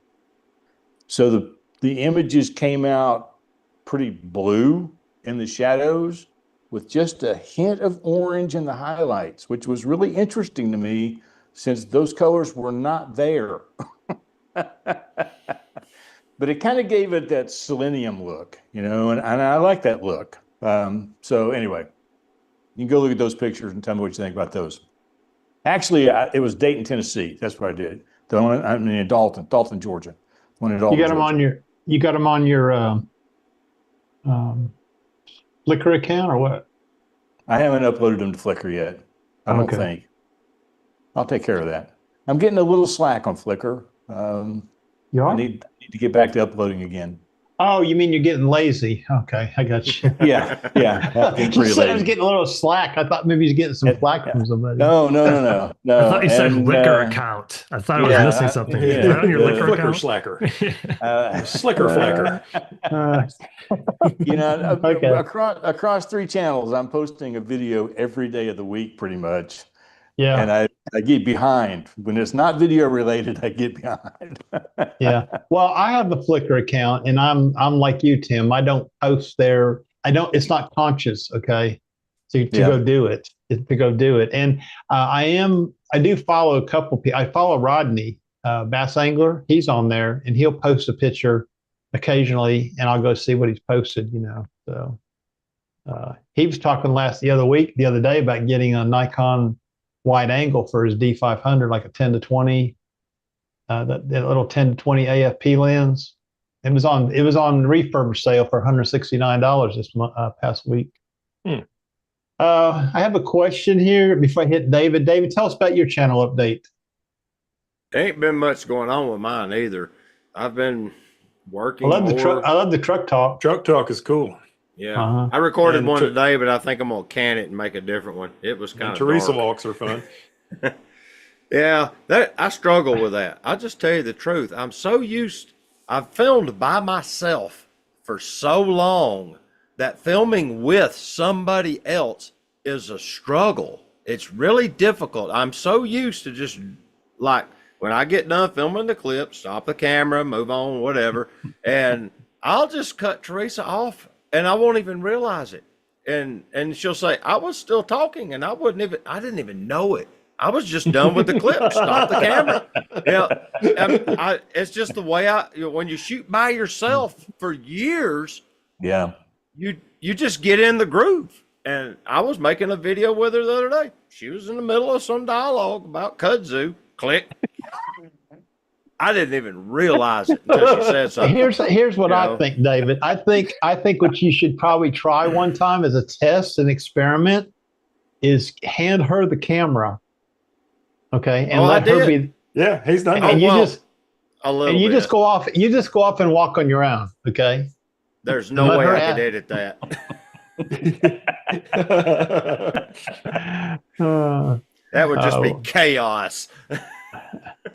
So the images came out pretty blue in the shadows with just a hint of orange in the highlights, which was really interesting to me since those colors were not there. But it kind of gave it that selenium look, and I like that look. So anyway, you can go look at those pictures and tell me what you think about those. Actually, it was Dayton, Tennessee. That's what I did. The one in Dalton, Georgia. One in Dalton, you got them on your. You got them on your Flickr account or what? I haven't uploaded them to Flickr yet. I don't think. I'll take care of that. I'm getting a little slack on Flickr. You are? I need to get back to uploading again. Oh, you mean you're getting lazy? Okay, I got you. Yeah. You said I was getting a little slack. I thought maybe he's getting some slack from somebody. No. I thought you said Flickr account. I thought I was missing something. Is that on your Flickr account? Slacker. Slicker flacker. Across 3 channels, I'm posting a video every day of the week, pretty much. Yeah. And I get behind. When it's not video related, I get behind. Yeah. Well, I have the Flickr account and I'm like you, Tim. I don't post there. It's not conscious. Okay. To go do it, And I do follow a couple people. I follow Rodney, Bass Angler. He's on there and he'll post a picture occasionally and I'll go see what he's posted, So he was talking the other day about getting a Nikon wide angle for his D500, like a 10 to 20, that little 10 to 20 AFP lens. It was on refurbish sale for $169 this past week. I have a question here before I hit David. David, tell us about your channel update. Ain't been much going on with mine either. I've been working. I love the truck talk. Truck talk is cool. Yeah, I recorded And one today, but I think I'm gonna can it and make a different one. It was kind of Teresa dark. walks are fun. Yeah, I struggle with that. I just tell you the truth. I'm so used. I've filmed by myself for so long that filming with somebody else is a struggle. It's really difficult. I'm so used to just like when I get done filming the clip, stop the camera, move on, whatever, and I'll just cut Teresa off and I won't even realize it. And she'll say, I was still talking and I didn't even know it. I was just done with the clip. Stop the camera. It's just the way when you shoot by yourself for years, you just get in the groove. And I was making a video with her the other day. She was in the middle of some dialogue about kudzu. Click. I didn't even realize it until she said something. Here's what I think, David. I think what you should probably try one time as a test, an experiment, is hand her the camera. Okay, and let her be. Yeah, he's done. And that. you just go off. You just go off and walk on your own. Okay. There's no way I could edit that. That would just be chaos.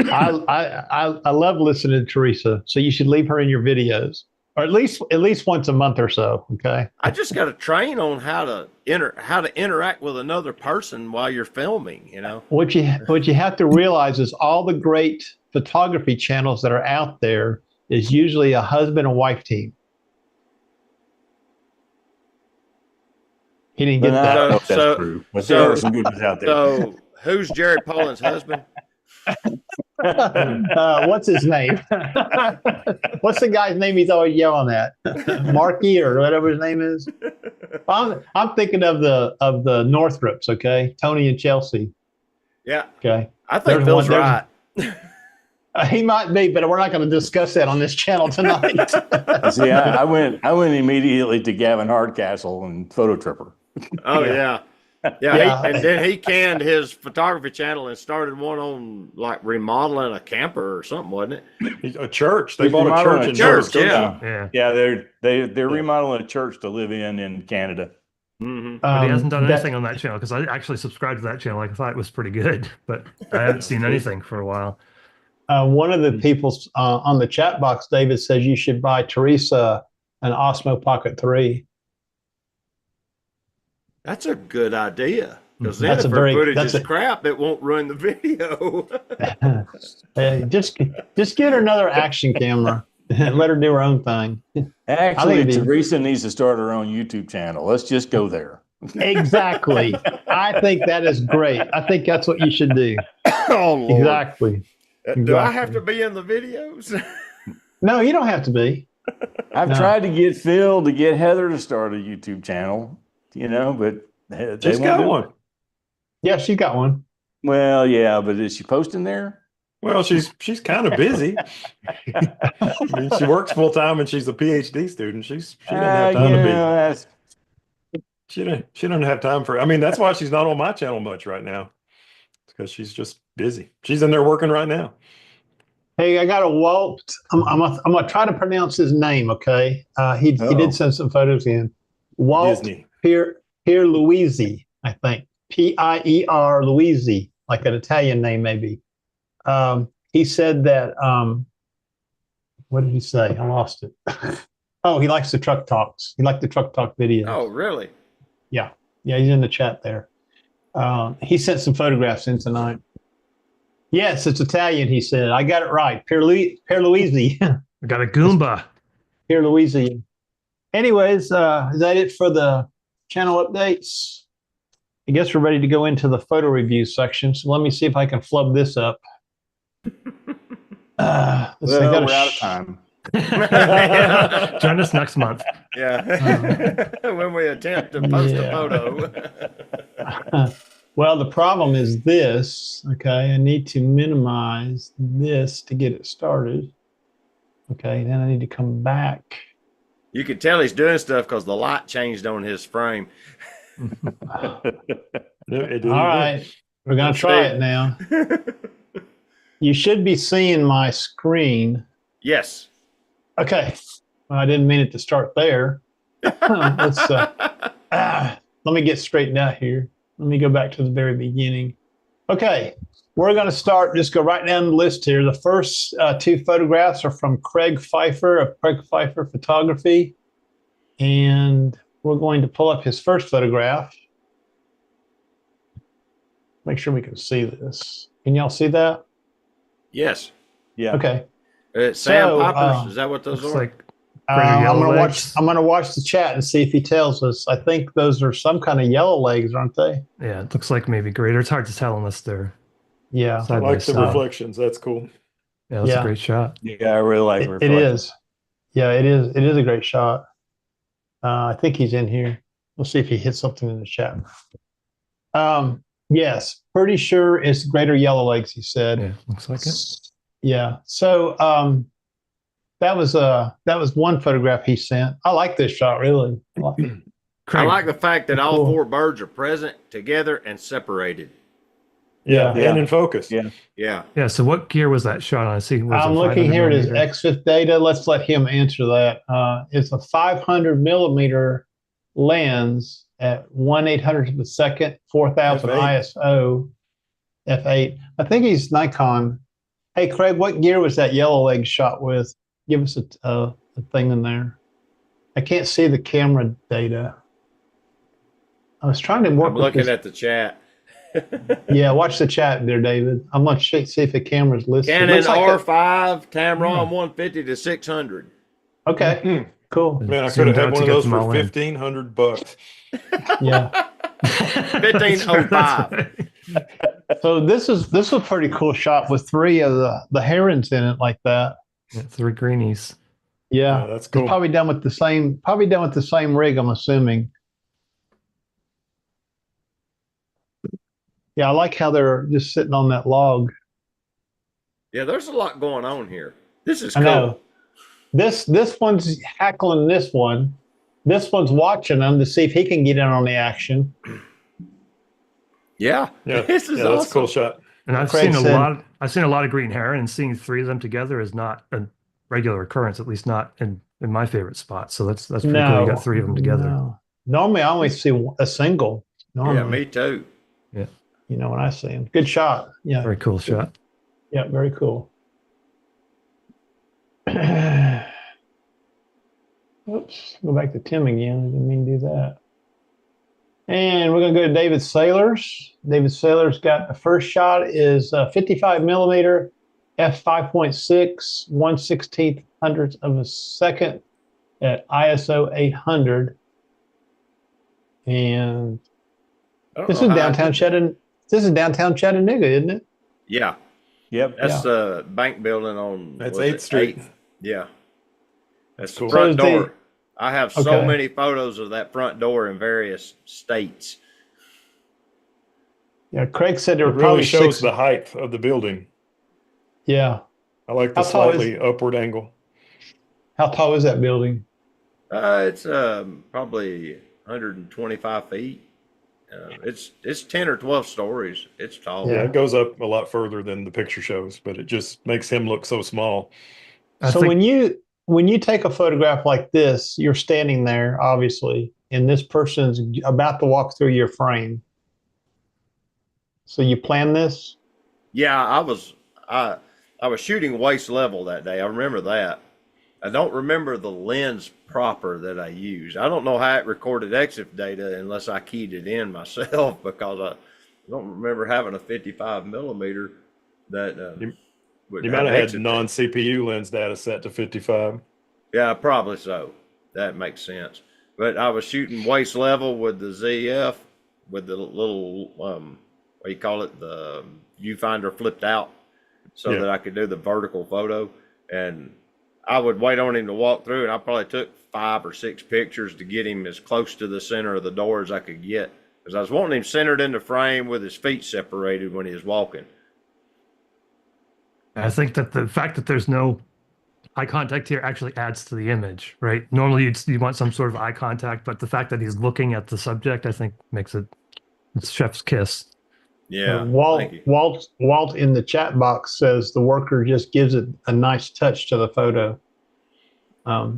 I love listening to Teresa, so you should leave her in your videos, or at least once a month or so. Okay. I just got to train on how to interact with another person while you're filming. What you have to realize is all the great photography channels that are out there is usually a husband and wife team. He didn't get that. I don't know if that's true. But there are some good ones out there. So who's Jerry Pollin's husband? What's his name? What's the guy's name he's always yelling at? Marky or whatever his name is. I'm thinking of the Northrops. Okay, Tony and Chelsea. Yeah. Okay. I think Bill's right. He might be, but we're not going to discuss that on this channel tonight. See, I went immediately to Gavin Hardcastle and Photo Tripper. Oh yeah. Yeah. And then he canned his photography channel and started one on like remodeling a camper or something, wasn't it? A church. They bought a church in church. They're remodeling a church to live in Canada. Mm-hmm. But he hasn't done anything on that channel because I actually subscribed to that channel. I thought it was pretty good, but I haven't seen anything for a while. One of the people on the chat box, David, says you should buy Teresa an Osmo Pocket 3. That's a good idea. Because then if her footage is crap, it won't ruin the video. Just get her another action camera and let her do her own thing. Actually, Teresa needs to start her own YouTube channel. Let's just go there. Exactly. I think that is great. I think that's what you should do. Oh, Lord. Exactly. Do I have to be in the videos? No, you don't have to be. I've tried to get Phil to get Heather to start a YouTube channel, but she's got one. Yeah, she got one. Well, yeah, but is she posting there? Well, she's kind of busy. I mean, she works full time and she's a PhD student. She doesn't have time to be. She doesn't have time for. I mean, that's why she's not on my channel much right now. Because she's just busy. She's in there working right now. Hey, I got a Walt. I'm gonna try to pronounce his name. Okay, he did send some photos in. Walt Pierluisi, I think. Pier Luisi, like an Italian name maybe. He said that. What did he say? I lost it. Oh, he likes the truck talks. He liked the truck talk videos. Oh, really? Yeah, he's in the chat there. He sent some photographs in tonight. Yes, it's Italian, he said. I got it right. Pierluisi. I got a Goomba. Pierluisi. Anyways, is that it for the channel updates? I guess we're ready to go into the photo review section. So let me see if I can flub this up. We're out of time. Join us next month. Yeah. When we attempt to post a photo. Well, the problem is this. Okay, I need to minimize this to get it started. Okay, then I need to come back. You can tell he's doing stuff because the light changed on his frame. Yeah, it did. All right, we're gonna try it now. You should be seeing my screen. Yes. Okay, well, I didn't mean it to start there. Let's let me get straightened out here. Let me go back to the very beginning. Okay, we're going to start, just go right down the list here. The first two photographs are from Craig Pfeiffer of Craig Pfeiffer Photography. And we're going to pull up his first photograph. Make sure we can see this. Can y'all see that? Yes. Yeah. Okay. Sandpipers, is that what those Looks are? like greater yellow legs. I'm gonna watch the chat and see if he tells us. I think those are some kind of yellow legs, aren't they? Yeah, it looks like maybe greater. It's hard to tell unless they're Yeah. side I by like the side. reflections. That's cool. Yeah, that's Yeah. a great shot. Yeah, I really like It reflections. is. Yeah, it is. It is a great shot. I think he's in here. We'll see if he hits something in the chat. Yes, pretty sure it's greater yellow legs, he said. Yeah, looks like it. Yeah. So that was one photograph he sent. I like this shot really. I Craig, like the fact that all Cool. four birds are present, together, and separated. Yeah. And in focus. Yeah. Yeah. yeah. So what gear was that shot on? I see. Was I'm it looking 500 here at his millimeter? X-Fifth data. Let's let him answer that. It's a 500 millimeter lens at 1/800th of a second, 4000 F8. ISO, f8. I think he's Nikon. Hey, Craig, what gear was that yellow leg shot with? Give us a thing in there. I can't see the camera data. I was trying to work I'm with looking this. at the chat. Yeah, watch the chat there, David. I'm going to see if the camera's listed. Canon Looks like R5, Tamron 150 to 600. okay, cool. Man, I could Zoomed have had out one to of get those them for all in. $1,500. Yeah. 1505. So this was a pretty cool shot with three of the herons in it like that. Yeah, 3 greenies. Yeah, Yeah, that's it's cool. probably done with the same rig, I'm assuming. Yeah, I like how they're just sitting on that log. Yeah, there's a lot going on here. This is I cool. know. This one's hackling this one. This one's watching them to see if he can get in on the action. Yeah. Yeah, This is yeah, that's a cool awesome. shot. And I've Craig seen a said- lot. I've seen a lot of green heron, and seeing 3 of them together is not a regular occurrence. At least not in my favorite spot. So that's pretty cool. You got 3 of them together. No. Normally, I only see a single. Normally, Yeah, me too. you know, when I see him. Good shot. Yeah. Very cool shot. Yeah, very cool. Oops, go back to Tim again. I didn't mean to do that. And we're going to go to David Sailors. David Sailors got the first shot is 55 millimeter f5.6, 1/16 hundredth of a second at ISO 800. And I don't this know is how I downtown did that. Chattanooga. This is downtown Chattanooga, isn't it? Yeah. Yep. That's the bank building on That's was 8th it Street. 8th? Yeah. That's the Cool. front So is the- door. I have so Okay. many photos of that front door in various states. Yeah, Craig said there It were really probably shows 6. the height of the building. Yeah. I like the How tall is- slightly upward angle. How tall is that building? It's probably 125 feet. It's 10 or 12 stories. It's tall. Yeah, Yeah. it goes up a lot further than the picture shows, but it just makes him look so small. I So think when you take a photograph like this, you're standing there, obviously, and this person's about to walk through your frame. So you plan this? Yeah, I was shooting waist level that day. I remember that. I don't remember the lens proper that I used. I don't know how it recorded EXIF data unless I keyed it in myself because I don't remember having a 55 millimeter that would You might have had EXIF data. non-CPU lens data set to 55. Yeah, probably so. That makes sense. But I was shooting waist level with the ZF with the little what do you call it, the viewfinder flipped out so Yeah. that I could do the vertical photo. And I would wait on him to walk through, and I probably took 5 or 6 pictures to get him as close to the center of the door as I could get because I was wanting him centered in the frame with his feet separated when he was walking. I think that the fact that there's no eye contact here actually adds to the image, right? Normally you want some sort of eye contact, but the fact that he's looking at the subject, I think makes it's chef's kiss. Yeah. Walt in the chat box says the worker just gives it a nice touch to the photo. I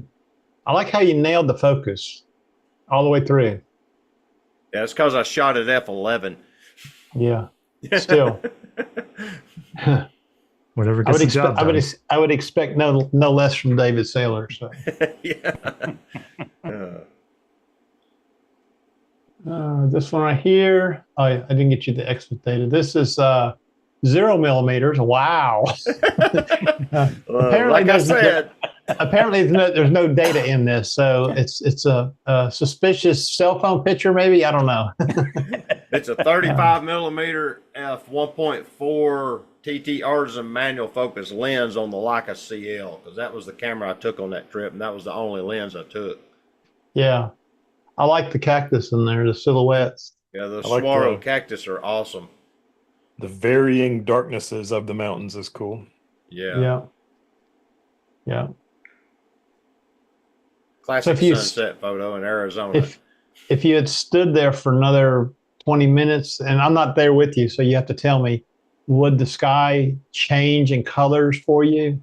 like how you nailed the focus all the way through. Yeah, it's because I shot at f11. Yeah, still. Whatever gets the job done. I would expect no less from David Saylor. So. Yeah. This one right here. I didn't get you the exit data. This is 0 millimeters. Wow. Apparently, like I said, apparently there's no data in this, so it's a suspicious cell phone picture. Maybe, I don't know. it's a 35 millimeter f 1.4 TT artisan manual focus lens on the Leica CL, because that was the camera I took on that trip, and that was the only lens I took. Yeah, I like the cactus in there, the silhouettes. Yeah, the I like saguaro cactus are awesome. The varying darknesses of the mountains is cool. Yeah. Classic sunset photo in Arizona. If you had stood there for another 20 minutes, and I'm not there with you, so you have to tell me, would the sky change in colors for you?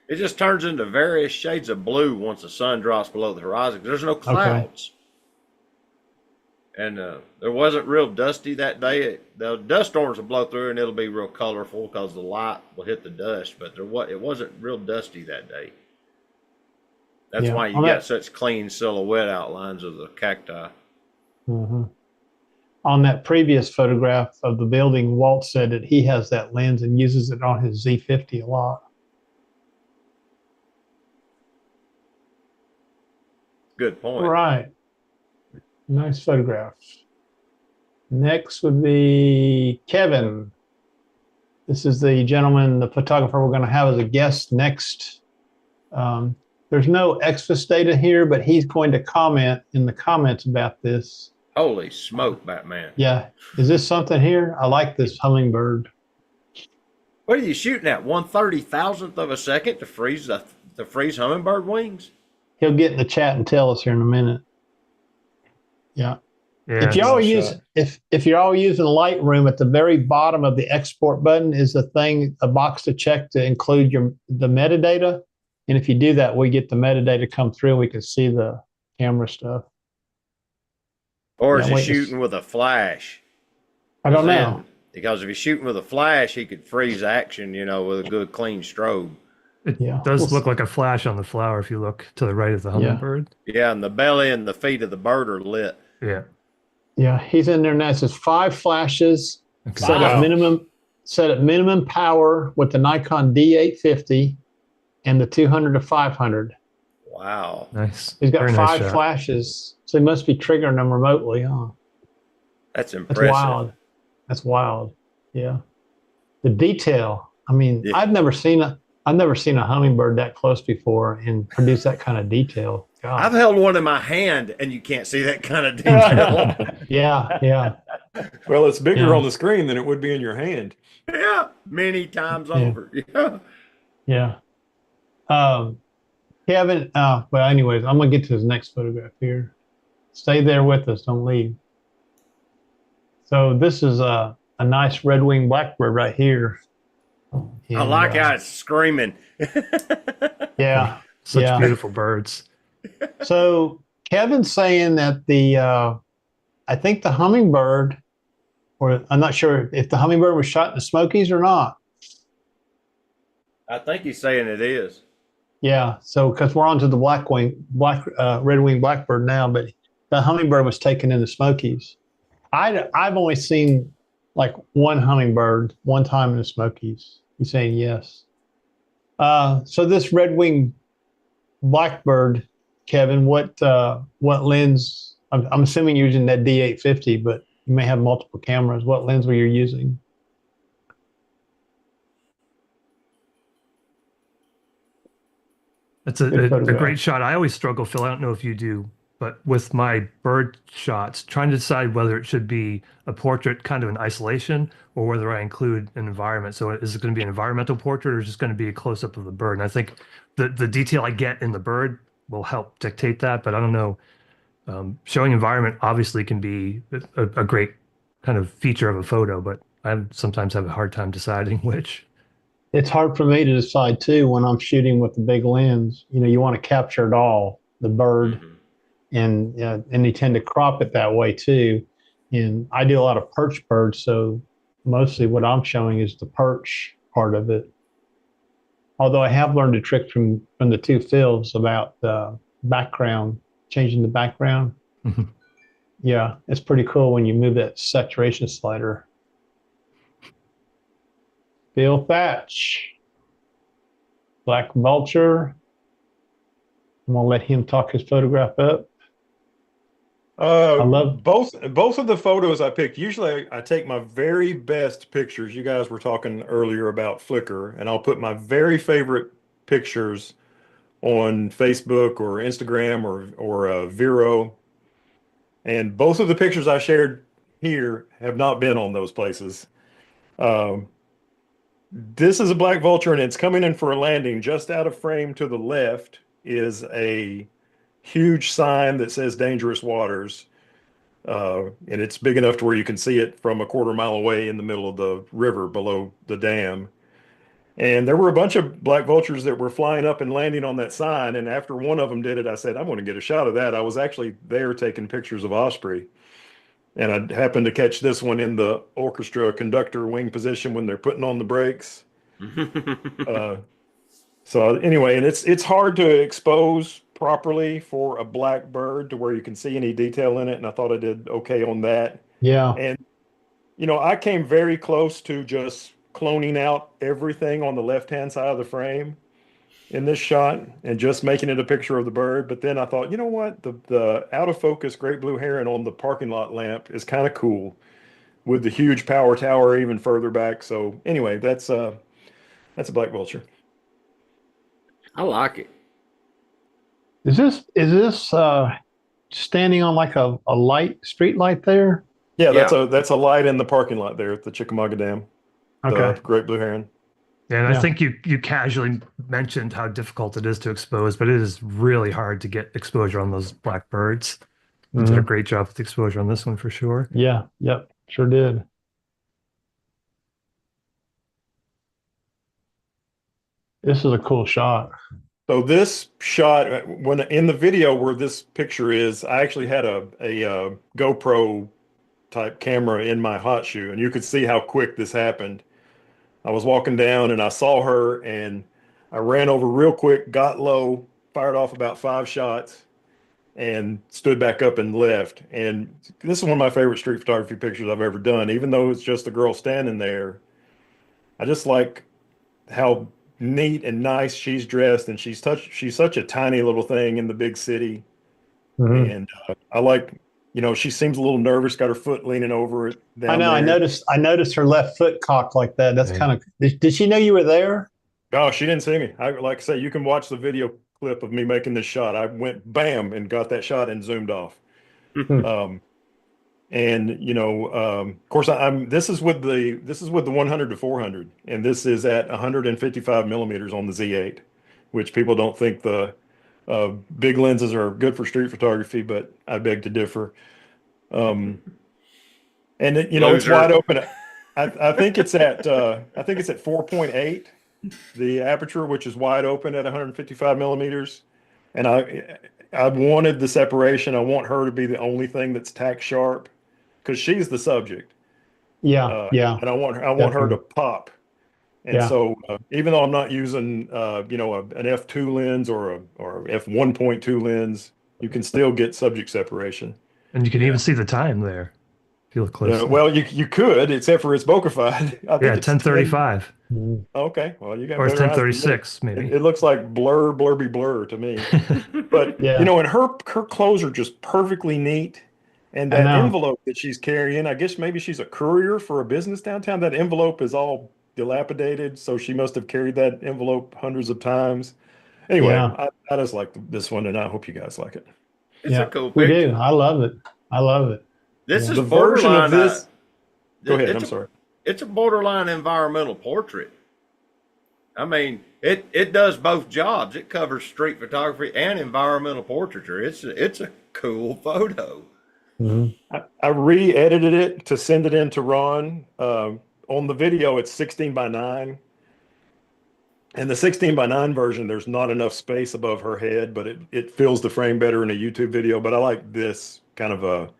It just turns into various shades of blue once the sun drops below the horizon. There's no clouds. Okay. And there wasn't real dusty that day. The dust storms will blow through and it'll be real colorful because the light will hit the dust, but it wasn't real dusty that day. That's why you got such clean silhouette outlines of the cacti. Mm-hmm. On that previous photograph of the building, Walt said that he has that lens and uses it on his Z50 a lot. Good point. Right. Nice photographs. Next would be Kevin. This is the gentleman, the photographer we're going to have as a guest next. There's no exfis data here, but he's going to comment in the comments about this. Holy smoke, Batman. Yeah. Is this something here? I like this hummingbird. What are you shooting at? 1/30,000th of a second to freeze hummingbird wings? He'll get in the chat and tell us here in a minute. Yeah. If you're all using Lightroom, at the very bottom of the export button is a box to check to include the metadata. And if you do that, we get the metadata come through and we can see the camera stuff. Or is he shooting with a flash? I don't know. Because if he's shooting with a flash, he could freeze action, with a good clean strobe. It does look like a flash on the flower if you look to the right of the hummingbird. Yeah, and the belly and the feet of the bird are lit. Yeah. Yeah, he's in there now. It says 5 flashes, set at minimum power with the Nikon D850 and the 200 to 500. Wow. Nice. He's got Very 5 nice flashes, so he must be triggering them remotely, huh? That's impressive. That's wild. Yeah. The detail. I mean, I've never seen a hummingbird that close before and produce that kind of detail. God. I've held one in my hand and you can't see that kind of detail. Yeah. Well, it's bigger on the screen than it would be in your hand. Yeah, many times over. Yeah. Kevin, well, anyways, I'm going to get to his next photograph here. Stay there with us. Don't leave. So this is a nice red-winged blackbird right here. And, I like how it's screaming. Yeah. Such beautiful birds. So Kevin's saying that I think the hummingbird, or I'm not sure if the hummingbird was shot in the Smokies or not. I think he's saying it is. Yeah. So because we're on to the red-winged blackbird now, but the hummingbird was taken in the Smokies. I've only seen like one hummingbird one time in the Smokies. He's saying yes. So this red-winged blackbird, Kevin, what lens? I'm assuming you're using that D850, but you may have multiple cameras. What lens were you using? It's a great shot. I always struggle, Phil. I don't know if you do, but with my bird shots, trying to decide whether it should be a portrait kind of in isolation or whether I include an environment. So is it going to be an environmental portrait or is it just going to be a close-up of the bird? And I think the detail I get in the bird will help dictate that, but I don't know. Showing environment obviously can be a great kind of feature of a photo, but I sometimes have a hard time deciding which. It's hard for me to decide too when I'm shooting with the big lens. You know, you want to capture it all, the bird, and you tend to crop it that way too. And I do a lot of perch birds, so mostly what I'm showing is the perch part of it. Although I have learned a trick from the two Phils about the background, changing the background. Mhm. Yeah, it's pretty cool when you move that saturation slider. Phil Thatch, Black Vulture. I'm gonna let him talk his photograph up. I love both of the photos I picked. Usually I take my very best pictures. You guys were talking earlier about Flickr, and I'll put my very favorite pictures on Facebook or Instagram or Vero. And both of the pictures I shared here have not been on those places. Um, this is a black vulture, and it's coming in for a landing. Just out of frame to the left is a huge sign that says dangerous waters. And it's big enough to where you can see it from a quarter mile away in the middle of the river below the dam. And there were a bunch of black vultures that were flying up and landing on that sign. And after one of them did it, I said, I'm going to get a shot of that. I was actually there taking pictures of osprey. And I happened to catch this one in the orchestra conductor wing position when they're putting on the brakes. So anyway, and it's hard to expose properly for a black bird to where you can see any detail in it. And I thought I did okay on that. Yeah. And, you know, I came very close to just cloning out everything on the left-hand side of the frame in this shot and just making it a picture of the bird. But then I thought, you know what? The out of focus great blue heron on the parking lot lamp is kind of cool with the huge power tower even further back. So anyway, that's a black vulture. I like it. Is this standing on like a street light there? Yeah, that's a light in the parking lot there at the Chickamauga Dam. Okay. The great blue heron. And I Yeah. think you casually mentioned how difficult it is to expose, but it is really hard to get exposure on those black birds. You did a great job with the exposure on this one for sure. Yeah. Yep. Sure did. This is a cool shot. So this shot, when in the video where this picture is, I actually had a GoPro type camera in my hot shoe, and you could see how quick this happened. I was walking down and I saw her, and I ran over real quick, got low, fired off about 5 shots, and stood back up and left. And this is one of my favorite street photography pictures I've ever done. Even though it's just a girl standing there, I just like how neat and nice she's dressed, and she's such a tiny little thing in the big city. And I like, you know, she seems a little nervous, got her foot leaning over it down I know. there. I noticed her left foot cocked like that. That's kind of. Did she know you were there? Oh, she didn't see me. Like I say, you can watch the video clip of me making this shot. I went bam and got that shot and zoomed off. And you know, of course, this is with the 100 to 400, and this is at 155 millimeters on the Z8, which people don't think the big lenses are good for street photography, but I beg to differ. And you know, it's wide open. I think it's at 4.8, the aperture, which is wide open at 155 millimeters. And I wanted the separation. I want her to be the only thing that's tack sharp, because she's the subject. Yeah. Yeah. And I want her to pop. And so even though I'm not using you know, an f2 lens or f1.2 lens, you can still get subject separation. And you can even see the time there if you look closely. Well, you could, except for it's bokehfied. I think it's 1035. Okay, well, you got Or it's better eyes than me. 1036 maybe. It looks like blurby blur to me. But you know, and her clothes are just perfectly neat. And that envelope that she's carrying, I guess maybe she's a courier for a business downtown. That envelope is all dilapidated, so she must have carried that envelope hundreds of times. Anyway, I just like this one, and I hope you guys like it. It's a cool we picture. do. I love it. I love it. This is The version borderline. of this. Go ahead. it's I'm sorry. It's a borderline environmental portrait. I mean, it does both jobs. It covers street photography and environmental portraiture. It's a cool photo. I re-edited it to send it in to Ron. On the video, it's 16 by 9. And the 16 by 9 version, there's not enough space above her head, but it fills the frame better in a YouTube video. But I like this kind of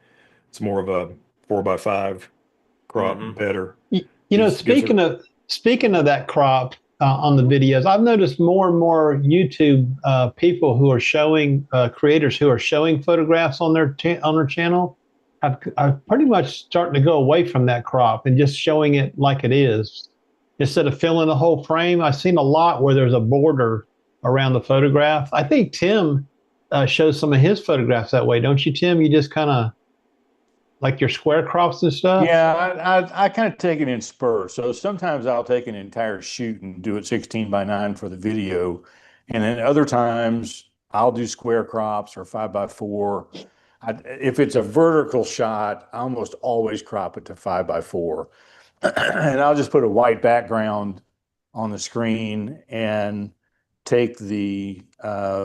it's more of a 4x5 crop better. You know, speaking of that crop on the videos, I've noticed more and more YouTube people who are showing creators who are showing photographs on their channel. I've pretty much starting to go away from that crop and just showing it like it is instead of filling the whole frame. I've seen a lot where there's a border around the photograph. I think Tim shows some of his photographs that way, don't you, Tim? You just kind of like your square crops and stuff. Yeah, I kind of take it in spurts. So sometimes I'll take an entire shoot and do it 16 by 9 for the video. And then other times I'll do square crops or 5x4. If it's a vertical shot, I almost always crop it to 5x4. And I'll just put a white background on the screen and take the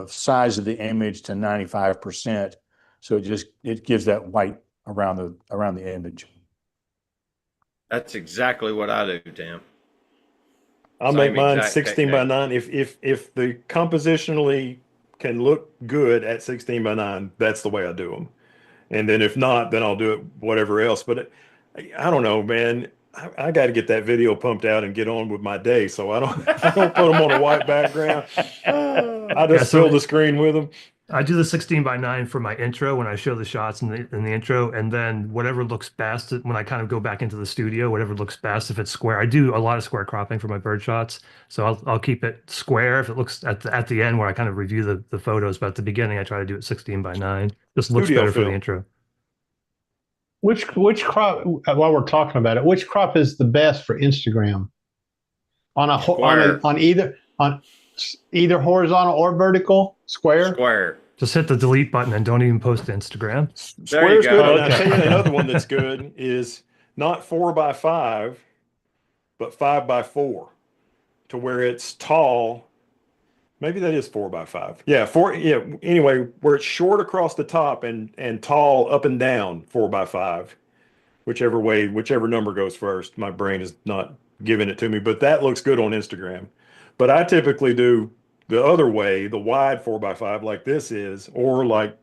size of the image to 95%. So it gives that white around the image. That's exactly what I do, Tim. I'll make mine 16 by 9. If the compositionally can look good at 16 by 9, that's the way I do them. And then if not, then I'll do it whatever else. But I don't know, man. I got to get that video pumped out and get on with my day. So I don't put them on a white background. I just fill the screen with them. I do the 16 by 9 for my intro when I show the shots in the intro, and then whatever looks best when I kind of go back into the studio, whatever looks best. If it's square, I do a lot of square cropping for my bird shots, so I'll keep it square if it looks at the end where I kind of review the photos. But at the beginning, I try to do it 16 by 9. Just looks better for the intro. Which crop? While we're talking about it, which crop is the best for Instagram? On either horizontal or vertical? Square. Just hit the delete button and don't even post to Instagram. Square's good. Okay. I'll tell you another one that's good is not 4x5, but 5x4, to where it's tall. Maybe that is 4x5. Yeah, anyway, where it's short across the top and tall up and down, 4x5. Whichever number goes first. My brain is not giving it to me, but that looks good on Instagram. But I typically do the other way, the wide 4x5 like this is, or like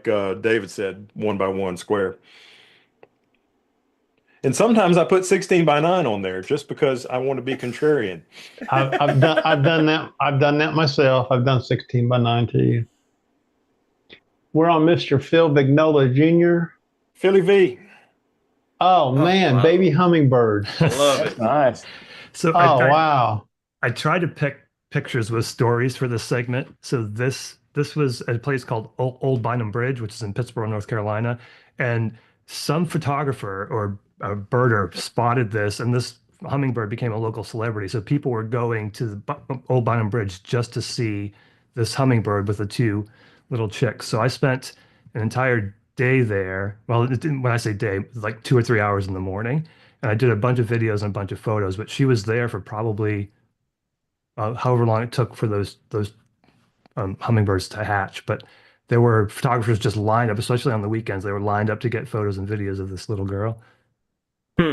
David said, 1x1 square. And sometimes I put 16 by 9 on there just because I want to be contrarian. I've done that. I've done that myself. I've done 16 by 9 too. We're on Mr. Phil Vignola Jr. Philly V. Oh man, wow. Baby hummingbird. Love it. Nice. So wow. I tried to pick pictures with stories for this segment. So this was a place called Old Bynum Bridge, which is in Pittsboro, North Carolina, and some photographer or a birder spotted this, and this hummingbird became a local celebrity. So people were going to the Old Bynum Bridge just to see this hummingbird with the two little chicks. So I spent an entire day there. Well, when I say day, it was like 2 or 3 hours in the morning, and I did a bunch of videos and a bunch of photos. But she was there for probably however long it took for those hummingbirds to hatch. But there were photographers just lined up, especially on the weekends. They were lined up to get photos and videos of this little girl.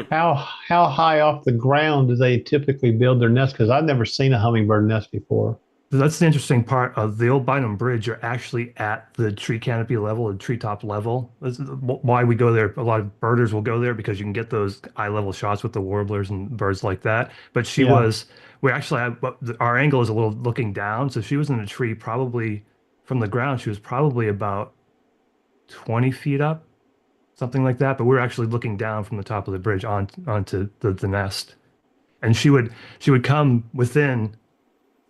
How high off the ground do they typically build their nest? Because I've never seen a hummingbird nest before. That's the interesting part of the Old Bynum Bridge. You're actually at the tree canopy level, the treetop level. That's why we go there. A lot of birders will go there because you can get those eye level shots with the warblers and birds like that. But she was, our angle is a little looking down. So she was in a tree probably from the ground. She was probably about 20 feet up, something like that. But we were actually looking down from the top of the bridge onto the nest. And she would come within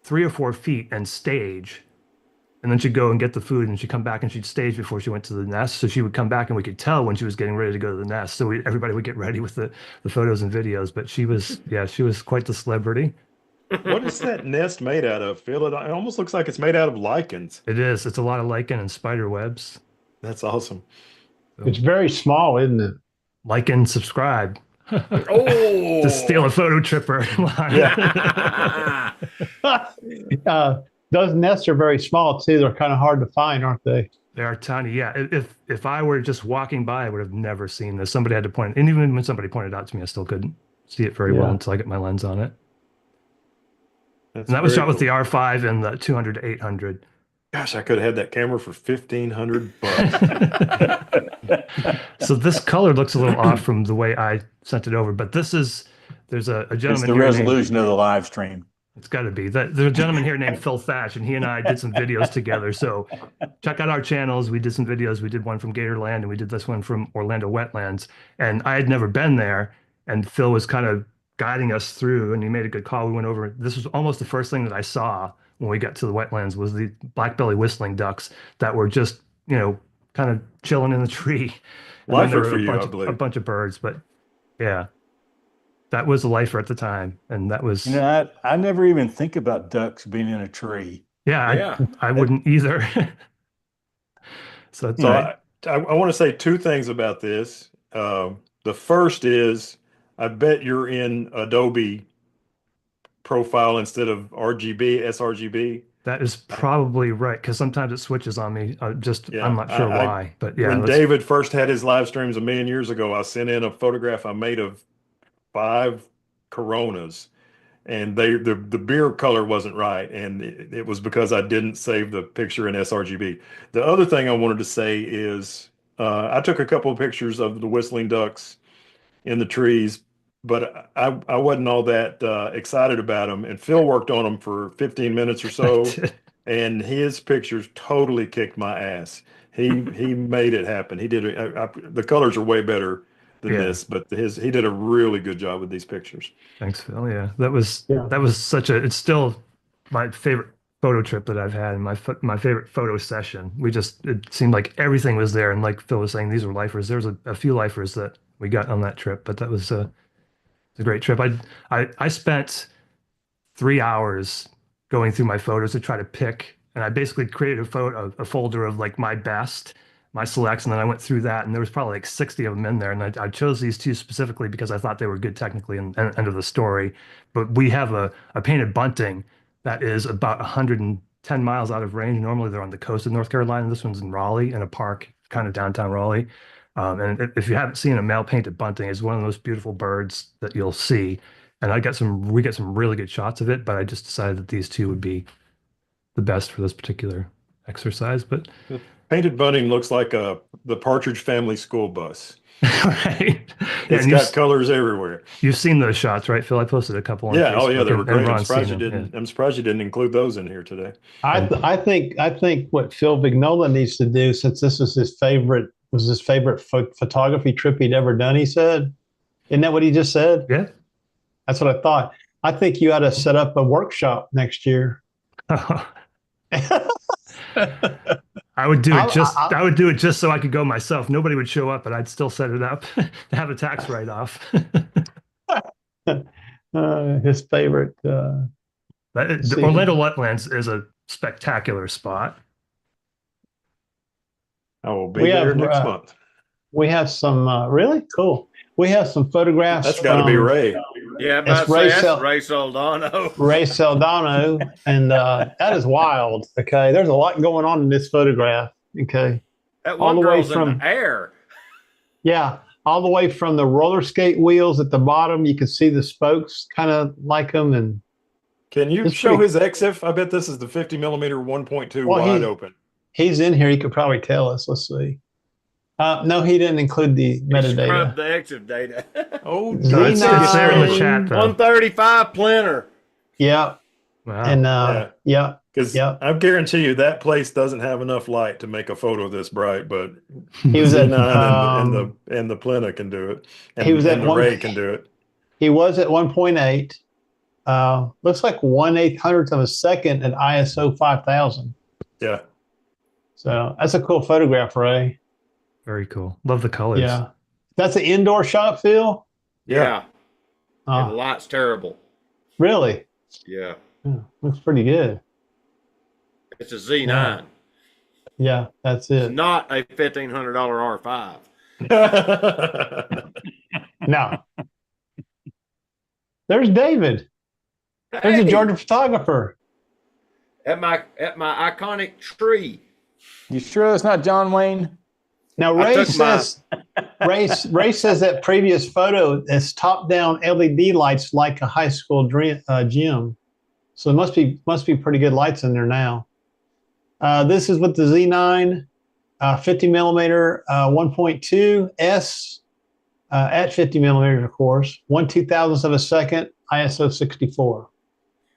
3 or 4 feet and stage, and then she'd go and get the food, and she'd come back and she'd stage before she went to the nest. So she would come back and we could tell when she was getting ready to go to the nest. So everybody would get ready with the photos and videos. But she was quite the celebrity. What is that nest made out of, Phil? It almost looks like it's made out of lichens. It is. It's a lot of lichen and spider webs. That's awesome. It's very small, isn't it? Like and subscribe. Oh, To steal a photo tripper. yeah. Those nests are very small too. They're kind of hard to find, aren't they? They are tiny. Yeah. If I were just walking by, I would have never seen this. Somebody had to point, and even when somebody pointed it out to me, I still couldn't see it very well Yeah. until I get my lens on it. That's And that was very shot with cool. the R5 and the 200 to 800. Gosh, I could have had that camera for $1,500. So this color looks a little off from the way I sent it over, but there's a It's gentleman the here resolution of the live stream. it's got to be that there's a gentleman here named Phil Thatch, and he and I did some videos together. So check out our channels. We did some videos. We did one from Gatorland, and we did this one from Orlando Wetlands. And I had never been there, and Phil was kind of guiding us through, and he made a good call. We went over. This was almost the first thing that I saw when we got to the wetlands was the black belly whistling ducks that were just, kind of chilling in the tree. And then there Lifer were for you, I a believe. bunch of birds, but yeah, that was a lifer at the time, and that was I never even think about ducks being in a tree. yeah, Yeah. I wouldn't either. So it's So all right. I want to say two things about this. The first is, I bet you're in Adobe profile instead of RGB, sRGB. That is probably right because sometimes it switches on me. Yeah, I'm not sure I- why, but yeah, When that's- David first had his live streams a million years ago, I sent in a photograph I made of 5 Coronas, and the beer color wasn't right, and it was because I didn't save the picture in sRGB. The other thing I wanted to say is I took a couple of pictures of the whistling ducks in the trees, but I wasn't all that excited about them. And Phil worked on them for 15 minutes or so, and his pictures totally kicked my ass. He made it happen. He did it. The colors are way better than Yeah. this, but he did a really good job with these pictures. Thanks, Phil. Yeah, that was Yeah. it's still my favorite photo trip that I've had and my favorite photo session. It seemed like everything was there. And like Phil was saying, these were lifers. There's a few lifers that we got on that trip, but that was a great trip. I spent 3 hours going through my photos to try to pick, and I basically created a folder of like my selects, and then I went through that, and there was probably like 60 of them in there, and I chose these two specifically because I thought they were good technically and end of the story. But we have a painted bunting that is about 110 miles out of range. Normally they're on the coast of North Carolina. This one's in Raleigh in a park, kind of downtown Raleigh. And if you haven't seen a male painted bunting, it's one of the most beautiful birds that you'll see. And we get some really good shots of it, but I just decided that these two would be the best for this particular exercise. But Painted bunting looks like the Partridge Family school bus. right, It's and got colors everywhere. you've seen those shots, right, Phil? I posted a couple on Yeah, oh Facebook, yeah, they were and great. Ron's seen them, I'm surprised you didn't include those in here today. I think what Phil Vignola needs to do, since this was his favorite photography trip he'd ever done, he said. Isn't that what he just said? Yeah. That's what I thought. I think you ought to set up a workshop next year. I would do it I- I would do it just so I could go myself. Nobody would show up, but I'd still set it up to have a tax write-off. His favorite. The See. Orlando Wetlands is a spectacular spot. I will be We there have, next month. We have some really cool. We have some photographs. That's got to be from Ray. Yeah, It's about Ray that's Sel- Ray Soldano. Ray Saldano, and that is wild. Okay, there's a lot going on in this photograph. Okay, That all one the way girl's in from- the air. yeah, all the way from the roller skate wheels at the bottom, you can see the spokes kind of like them, and Can you It's show pretty- his EXIF? I bet this is the 50 millimeter 1.2 Well, wide he- open. he's in here. He could probably tell us. Let's see. No, he didn't include the Scrub metadata. the exit data. Oh, No, it's there in the chat, though. 135 plinter. Yeah, Wow. and yeah, Because Yeah. I guarantee you that place doesn't have enough light to make a photo this bright, but he was at. Z9 and the Plena can do it. And, he was at and the one- Ray can do it. He was at 1.8. Looks like 1/800th of a second at ISO 5000. Yeah. So that's a cool photograph, Ray. Very cool. Love the colors. Yeah, that's an indoor shot, Phil. Yeah. And the Oh, light's terrible. really? Yeah. Yeah, looks pretty good. It's a Z9. Yeah, that's It's it. not a $1,500 R5. Now, there's David. There's a Hey, Georgia photographer. at my iconic tree. You sure it's not John Wayne? Now, I Ray took says Ray says that previous photo is top-down LED lights like a high school gym. So it must be pretty good lights in there now. This is with the Z9 50 millimeter 1.2 S at 50 millimeters, of course, 1/2000th of a second, ISO 64.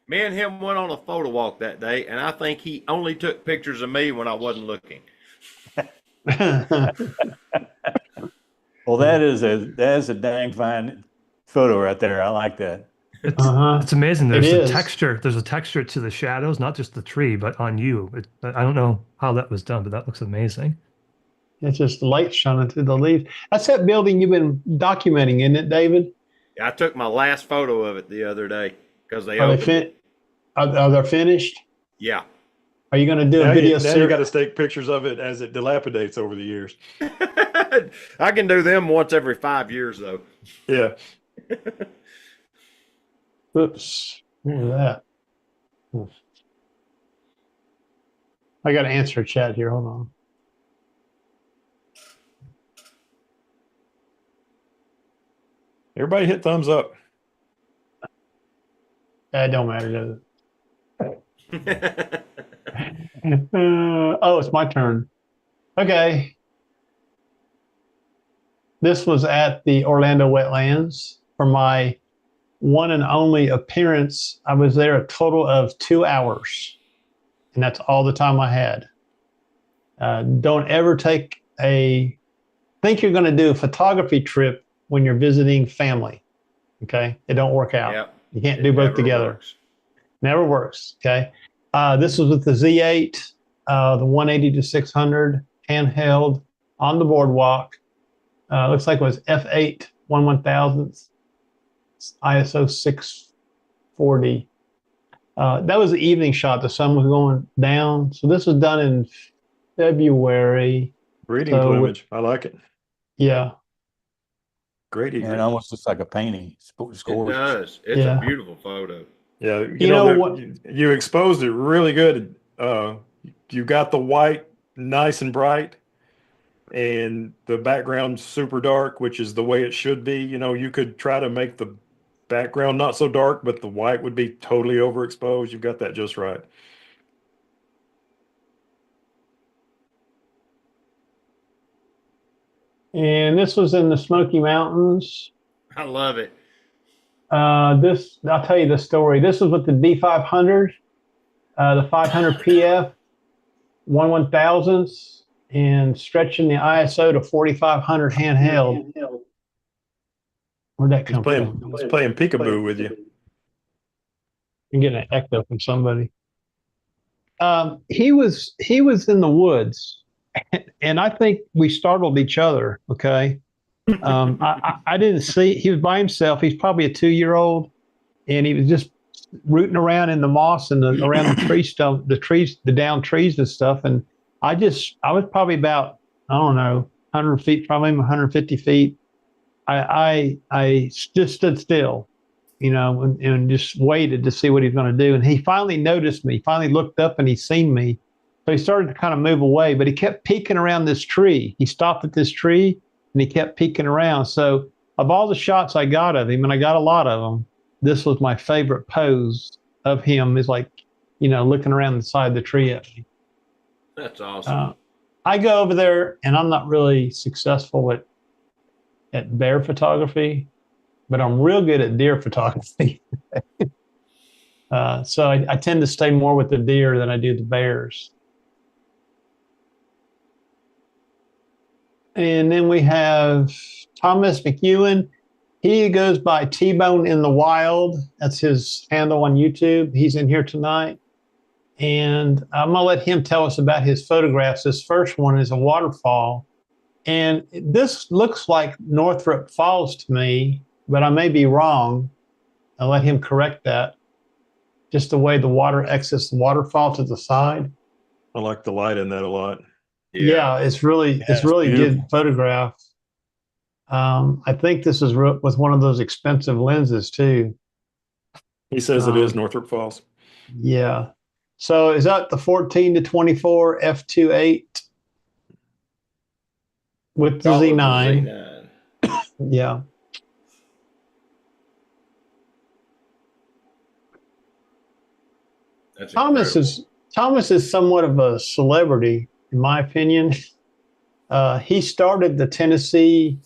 Me and him went on a photo walk that day, and I think he only took pictures of me when I wasn't looking. Well, that is a dang fine photo right there. I like that. It's amazing. There's It a is. texture. There's a texture to the shadows, not just the tree, but on you. I don't know how that was done, but that looks amazing. It's just light shining through the leaves. That's that building you've been documenting, isn't it, David? I took my last photo of it the other day because they Are opened they it. Are they finished? Yeah. Are you going to do a Now video you got series? to take pictures of it as it dilapidates over the years. I can do them once every 5 years, though. Yeah. Oops. What was that? I got to answer a chat here. Hold on. Everybody hit thumbs up. It don't matter, does it? Oh, it's my turn. Okay. This was at the Orlando Wetlands for my one and only appearance. I was there a total of 2 hours, and that's all the time I had. Don't ever think you're going to do a photography trip when you're visiting family. Okay, it don't work out. Yep. You can't It do both never together. works. Never works. Okay. This was with the Z8, the 180 to 600 handheld on the boardwalk. Looks like it was f8 1/1000th, ISO 640. That was the evening shot. The sun was going down. So this was done in February. Breeding So, plumage. I like it. Yeah. Great And egret. it almost looks like a painting. It's It gorgeous. does. It's Yeah. a beautiful photo. Yeah, You know there- what- you exposed it really good. You got the white nice and bright, and the background super dark, which is the way it should be. You could try to make the background not so dark, but the white would be totally overexposed. You've got that just right. And this was in the Smoky Mountains. I love it. I'll tell you the story. This was with the D500, the 500 PF, 1/1000th, and stretching the ISO to 4500 handheld. Where'd that come from? He's playing peekaboo with you. I'm getting an echo from somebody. He was in the woods, and I think we startled each other. Okay. I didn't see, he was by himself. He's probably a 2-year-old, and he was just rooting around in the moss and around the tree stuff, the down trees and stuff. And I was probably about, I don't know, 100 feet from him, 150 feet. I just stood still, and just waited to see what he's going to do. And he finally noticed me, finally looked up, and he seen me. So he started to kind of move away, but he kept peeking around this tree. He stopped at this tree, and he kept peeking around. So of all the shots I got of him, and I got a lot of them, this was my favorite pose of him, is like, looking around the side of the tree at me. That's awesome. I go over there, and I'm not really successful at bear photography, but I'm real good at deer photography. So I tend to stay more with the deer than I do the bears. And then we have Thomas McEwen. He goes by T-Bone in the Wild. That's his handle on YouTube. He's in here tonight. And I'm going to let him tell us about his photographs. This first one is a waterfall. And this looks like Northrop Falls to me, but I may be wrong. I'll let him correct that. Just the way the water exits the waterfall to the side. I like the light in that a lot. Yeah, it's really beautiful. good photograph. I think this is with one of those expensive lenses too. He says it is Northrop Falls. Yeah. So is that the 14 to 24 f2.8 with the Z9? Yeah. That's Thomas is somewhat of a celebrity, in my opinion. He started the Tennessee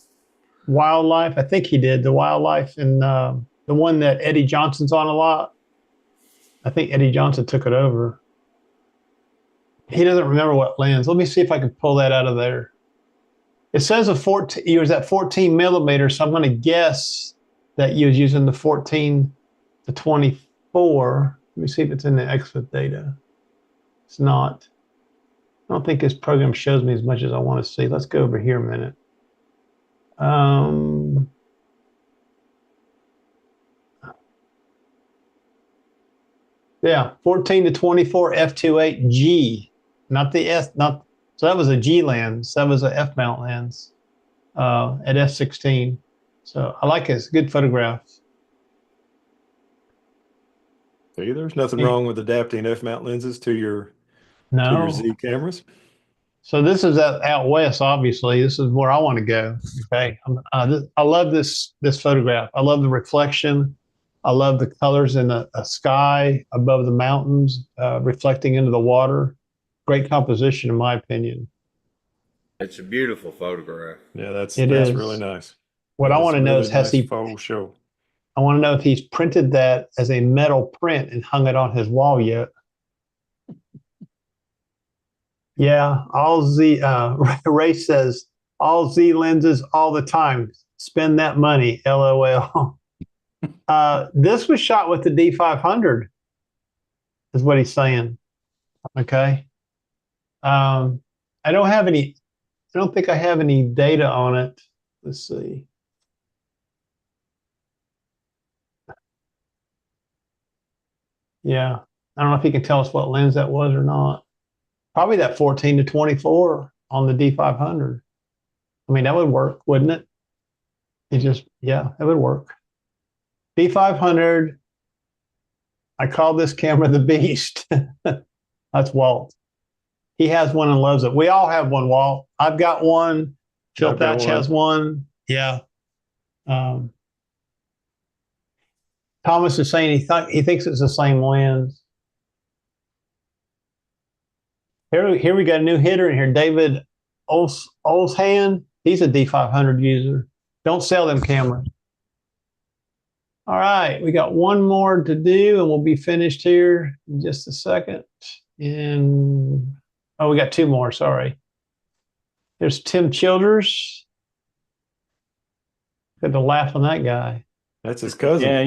Wildlife. I think he did the Wildlife, and the one that Eddie Johnson's on a lot. I think Eddie Johnson took it over. He doesn't remember what lens. Let me see if I can pull that out of there. It says he was at 14 millimeters, so I'm going to guess that he was using the 14 to 24. Let me see if it's in the exit data. It's not. I don't think this program shows me as much as I want to see. Let's go over here a minute. Yeah, 14 to 24 f2.8 G, not the S, not so that was a G lens. That was a F mount lens at f16. So I like it. It's a good photograph. See, there's nothing wrong with adapting F mount lenses to your Z cameras. So this is out west. Obviously, this is where I want to go. Okay, I love this photograph. I love the reflection. I love the colors in the sky above the mountains, reflecting into the water. Great composition, in my opinion. It's a beautiful photograph. Yeah, that's is. really nice. What I want to know is, faux show. I want to know if he's printed that as a metal print and hung it on his wall yet. Yeah, Ray says, all Z lenses all the time. Spend that money, LOL. This was shot with the D500, is what he's saying. Okay. I don't think I have any data on it. Let's see. Yeah. I don't know if he can tell us what lens that was or not. Probably that 14 to 24 on the D500. I mean, that would work, wouldn't it? Yeah, it would work. D500. I call this camera the Beast. That's Walt. He has one and loves it. We all have one, Walt. I've got one. Phil Thatch has one. Yeah. Thomas is saying he thinks it's the same lens. Here we got a new hitter in here. David Olshan. He's a D500 user. Don't sell them cameras. All right, we got one more to do, and we'll be finished here in just a second. We got two more. Sorry. There's Tim Childers. Good to laugh on that guy. That's his cousin. Yeah,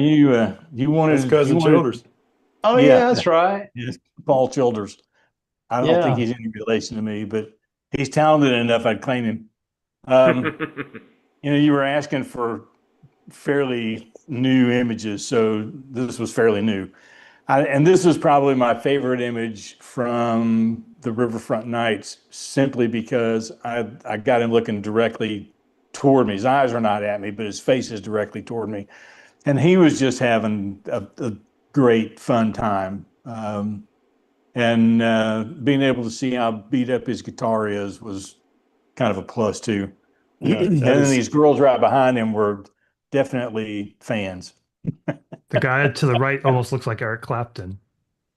you wanted his cousin Childers. Oh yeah, that's right. Yes, Paul Childers. I don't think he's any relation to me, but he's talented enough. I'd claim him. You were asking for fairly new images, so this was fairly new. And this was probably my favorite image from the Riverfront Nights, simply because I got him looking directly toward me. His eyes are not at me, but his face is directly toward me. And he was just having a great fun time. And being able to see how beat up his guitar was kind of a plus too. Yeah, and then these girls right behind him were definitely fans. The guy to the right almost looks like Eric Clapton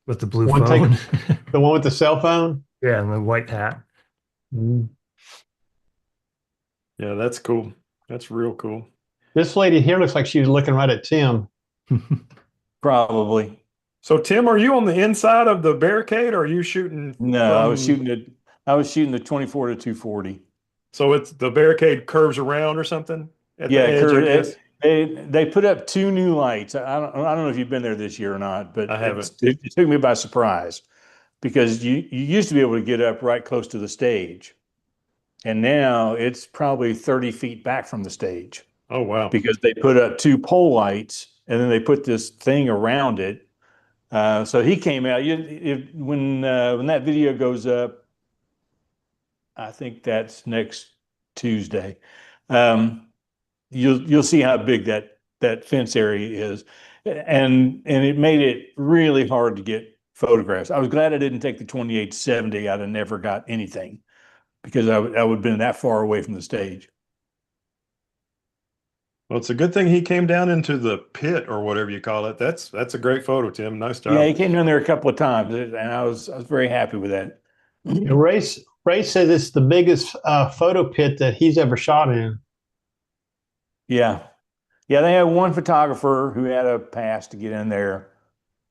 with the blue phone. The one with the cell phone? Yeah, and the white hat. Mm. Yeah, that's cool. That's real cool. This lady here looks like she was looking right at Tim. Probably. So Tim, are you on the inside of the barricade or are you shooting? No, I was shooting the 24 to 240. So it's the barricade curves around or something? They put up two new lights. I don't know if you've been there this year or not, but I haven't. It took me by surprise because you used to be able to get up right close to the stage. And now it's probably 30 feet back from the stage. Oh, wow. Because they put up two pole lights and then they put this thing around it. So he came out. When that video goes up, I think that's next Tuesday. You'll see how big that fence area is, and it made it really hard to get photographs. I was glad I didn't take the 2870. I'd have never got anything because I would have been that far away from the stage. Well, it's a good thing he came down into the pit or whatever you call it. That's a great photo, Tim. Nice job. Yeah, he came down there a couple of times, and I was very happy with that. Ray says it's the biggest photo pit that he's ever shot in. Yeah. Yeah, they had one photographer who had a pass to get in there.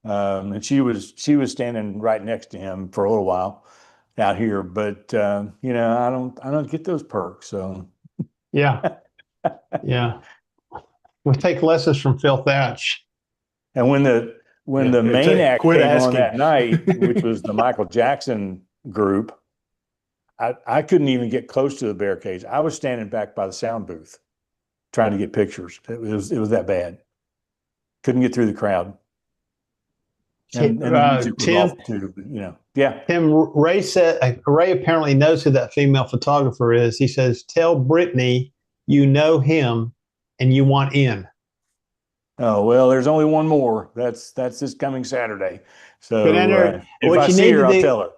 And she was standing right next to him for a little while out here, but I don't get those perks. So yeah. Yeah. We'll take lessons from Phil Thatch. And when the main act came on that night, which was the Michael Jackson group, I couldn't even get close to the barricades. I was standing back by the sound booth trying to get pictures. It was that bad. Couldn't get through the crowd. And the music was awful too, yeah. Tim, Ray apparently knows who that female photographer is. He says, "Tell Brittany you know him and you want in." Oh, well, there's only one more. That's this coming Saturday. So if I see her, I'll tell her.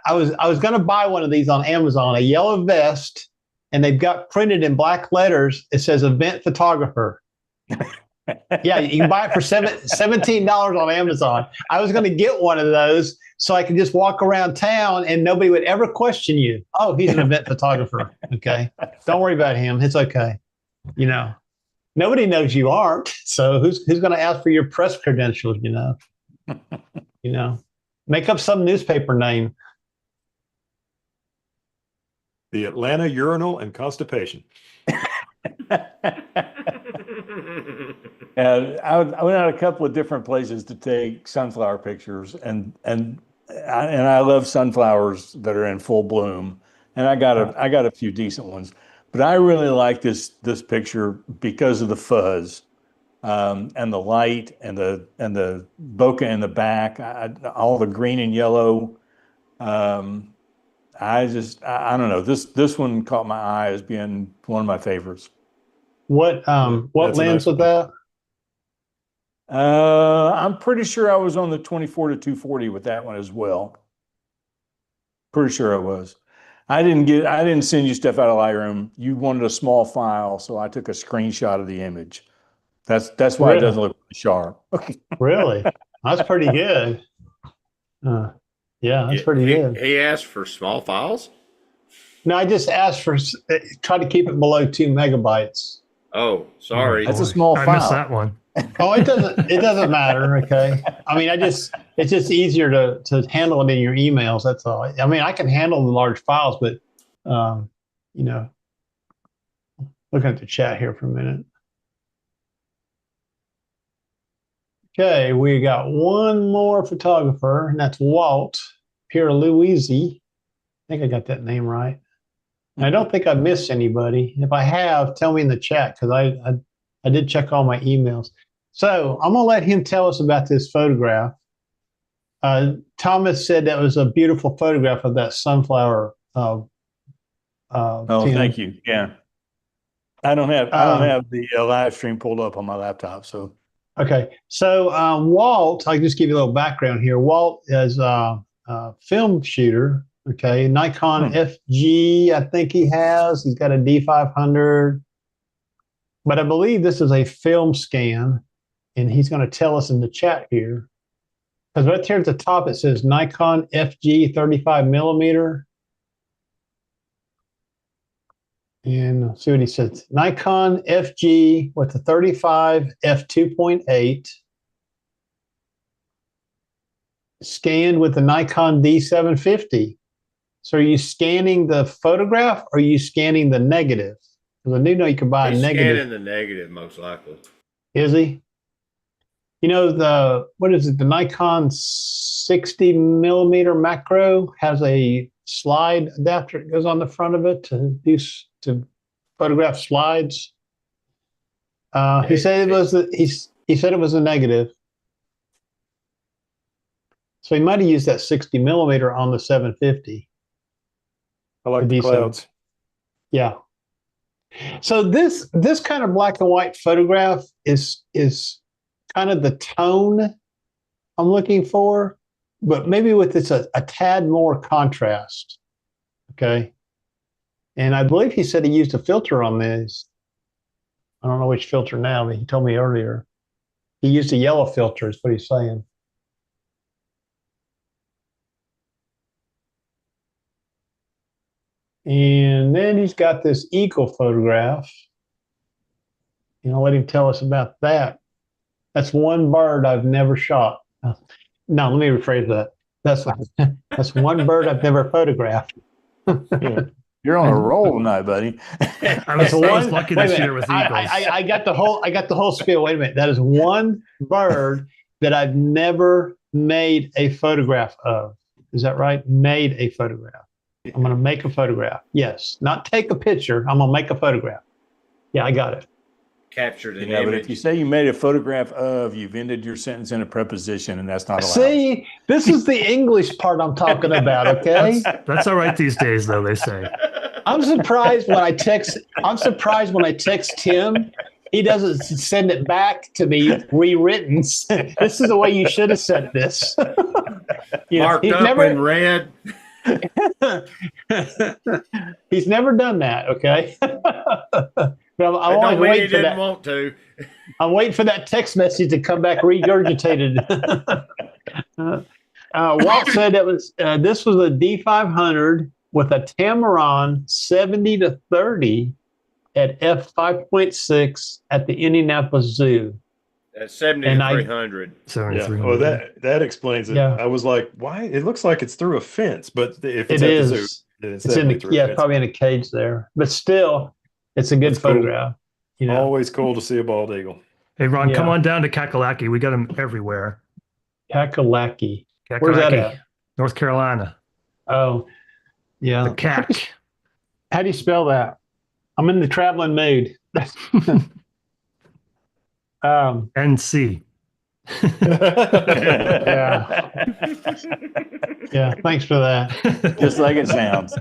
I was going to buy one of these on Amazon, a yellow vest, and they've got printed in black letters. It says event photographer. Yeah, you can buy it for $17 on Amazon. I was going to get one of those so I could just walk around town and nobody would ever question you. Oh, he's an event photographer. Okay. Don't worry about him. It's okay. Nobody knows you aren't. So who's going to ask for your press credentials, Make up some newspaper name. The Atlanta Urinal and Constipation. And I went out a couple of different places to take sunflower pictures, and I love sunflowers that are in full bloom, and I got a few decent ones, but I really like this picture because of the fuzz, and the light and the bokeh in the back, all the green and yellow. I don't know. This one caught my eye as being one of my favorites. What lens was that? I'm pretty sure I was on the 24 to 240 with that one as well. Pretty sure I was. I didn't send you stuff out of Lightroom. You wanted a small file, so I took a screenshot of the image. That's why It doesn't look sharp. Really? That's pretty good. Yeah, that's pretty good. He asked for small files? No, I just asked try to keep it below 2 megabytes. Oh, sorry. That's a small file. I missed that one. Oh, it doesn't matter. Okay. I mean, it's just easier to handle it in your emails. That's all. I mean, I can handle the large files, but, looking at the chat here for a minute. Okay. We got one more photographer, and that's Walt Pierluisi. I think I got that name right. I don't think I missed anybody. If I have, tell me in the chat, because I did check all my emails. So I'm going to let him tell us about this photograph. Thomas said that was a beautiful photograph of that sunflower. Thank you. Yeah. I don't have the live stream pulled up on my laptop. So. Okay. So Walt, I'll just give you a little background here. Walt is a film shooter. Okay. Nikon FG, I think he has. He's got a D500. But I believe this is a film scan, and he's going to tell us in the chat here. Because right here at the top, it says Nikon FG 35 millimeter. And let's see what he says. Nikon FG with the 35 f2.8. Scanned with the Nikon D750. So are you scanning the photograph or are you scanning the negative? Because I do know you can buy a negative. He's scanning the negative, most likely. Is he? What is it? The Nikon 60 millimeter macro has a slide adapter that goes on the front of it to photograph slides. He said it was a negative. So he might have used that 60 millimeter on the 750. I like the decent. clouds. Yeah. So this kind of black and white photograph is kind of the tone I'm looking for, but maybe with this a tad more contrast. Okay. And I believe he said he used a filter on this. I don't know which filter now, but he told me earlier. He used a yellow filter, is what he's saying. And then he's got this eagle photograph. I'll let him tell us about that. That's one bird I've never shot. No, let me rephrase that. That's one bird I've never photographed. You're on a roll tonight, buddy. I was lucky this year with eagles. I got the whole spiel. Wait a minute. That is one bird that I've never made a photograph of. Is that right? Made a photograph. I'm going to make a photograph. Yes. Not take a picture. I'm going to make a photograph. Yeah, I got it. Captured an Yeah, image. but if you say you made a photograph of, you've ended your sentence in a preposition, and that's not allowed. See, this is the English part I'm talking about, okay? That's all right these days, though, they say. I'm surprised when I text Tim, he doesn't send it back to me rewritten. This is the way you should have said this. Marked up in red. He's never done that, okay? But I'm always waiting for that. Want to. I'm waiting for that text message to come back regurgitated. Walt said this was a D500 with a Tamron 70-30 at f5.6 at the Indianapolis Zoo. That's 7,300. Yeah. Well, that explains it. Yeah. I was like, why? It looks like it's through a fence, but if it's It at is. the zoo, it's in the, it's probably in a cage there, but still, it's a good That's cool. photograph. Always cool to see a bald eagle. Hey, Ron, come on down to Kakalaki. We got them everywhere. Kakalaki. Where's that at? North Carolina. Oh, yeah. The CAC. How do you spell that? I'm in the traveling mood. NC. Yeah. Thanks for that. Just like it sounds.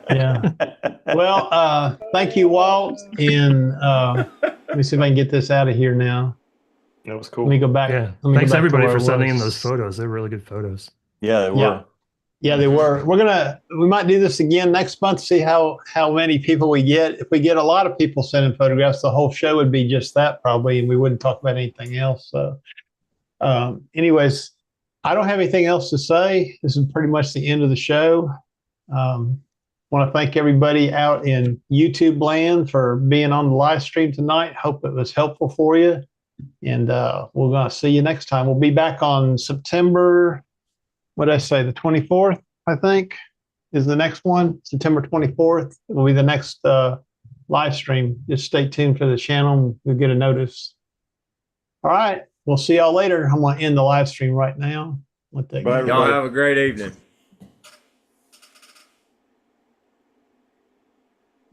Yeah. Well, thank you, Walt. And let me see if I can get this out of here now. That was cool. Let me go back. Yeah. Thanks everybody for sending in those photos. They're really good photos. Yeah, they were. Yeah, they were. We might do this again next month, see how many people we get. If we get a lot of people sending photographs, the whole show would be just that probably, and we wouldn't talk about anything else. So anyways, I don't have anything else to say. This is pretty much the end of the show. Want to thank everybody out in YouTube land for being on the live stream tonight. Hope it was helpful for you. And we're going to see you next time. We'll be back on September, what did I say, the 24th, I think, is the next one. September 24th will be the next live stream. Just stay tuned for the channel. You'll get a notice. All right. We'll see y'all later. I'm going to end the live stream right now. Bye, y'all have a great evening.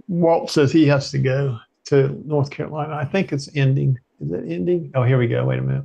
Walt says he has to go to North Carolina. I think it's ending. Is it ending? Oh, here we go. Wait a minute.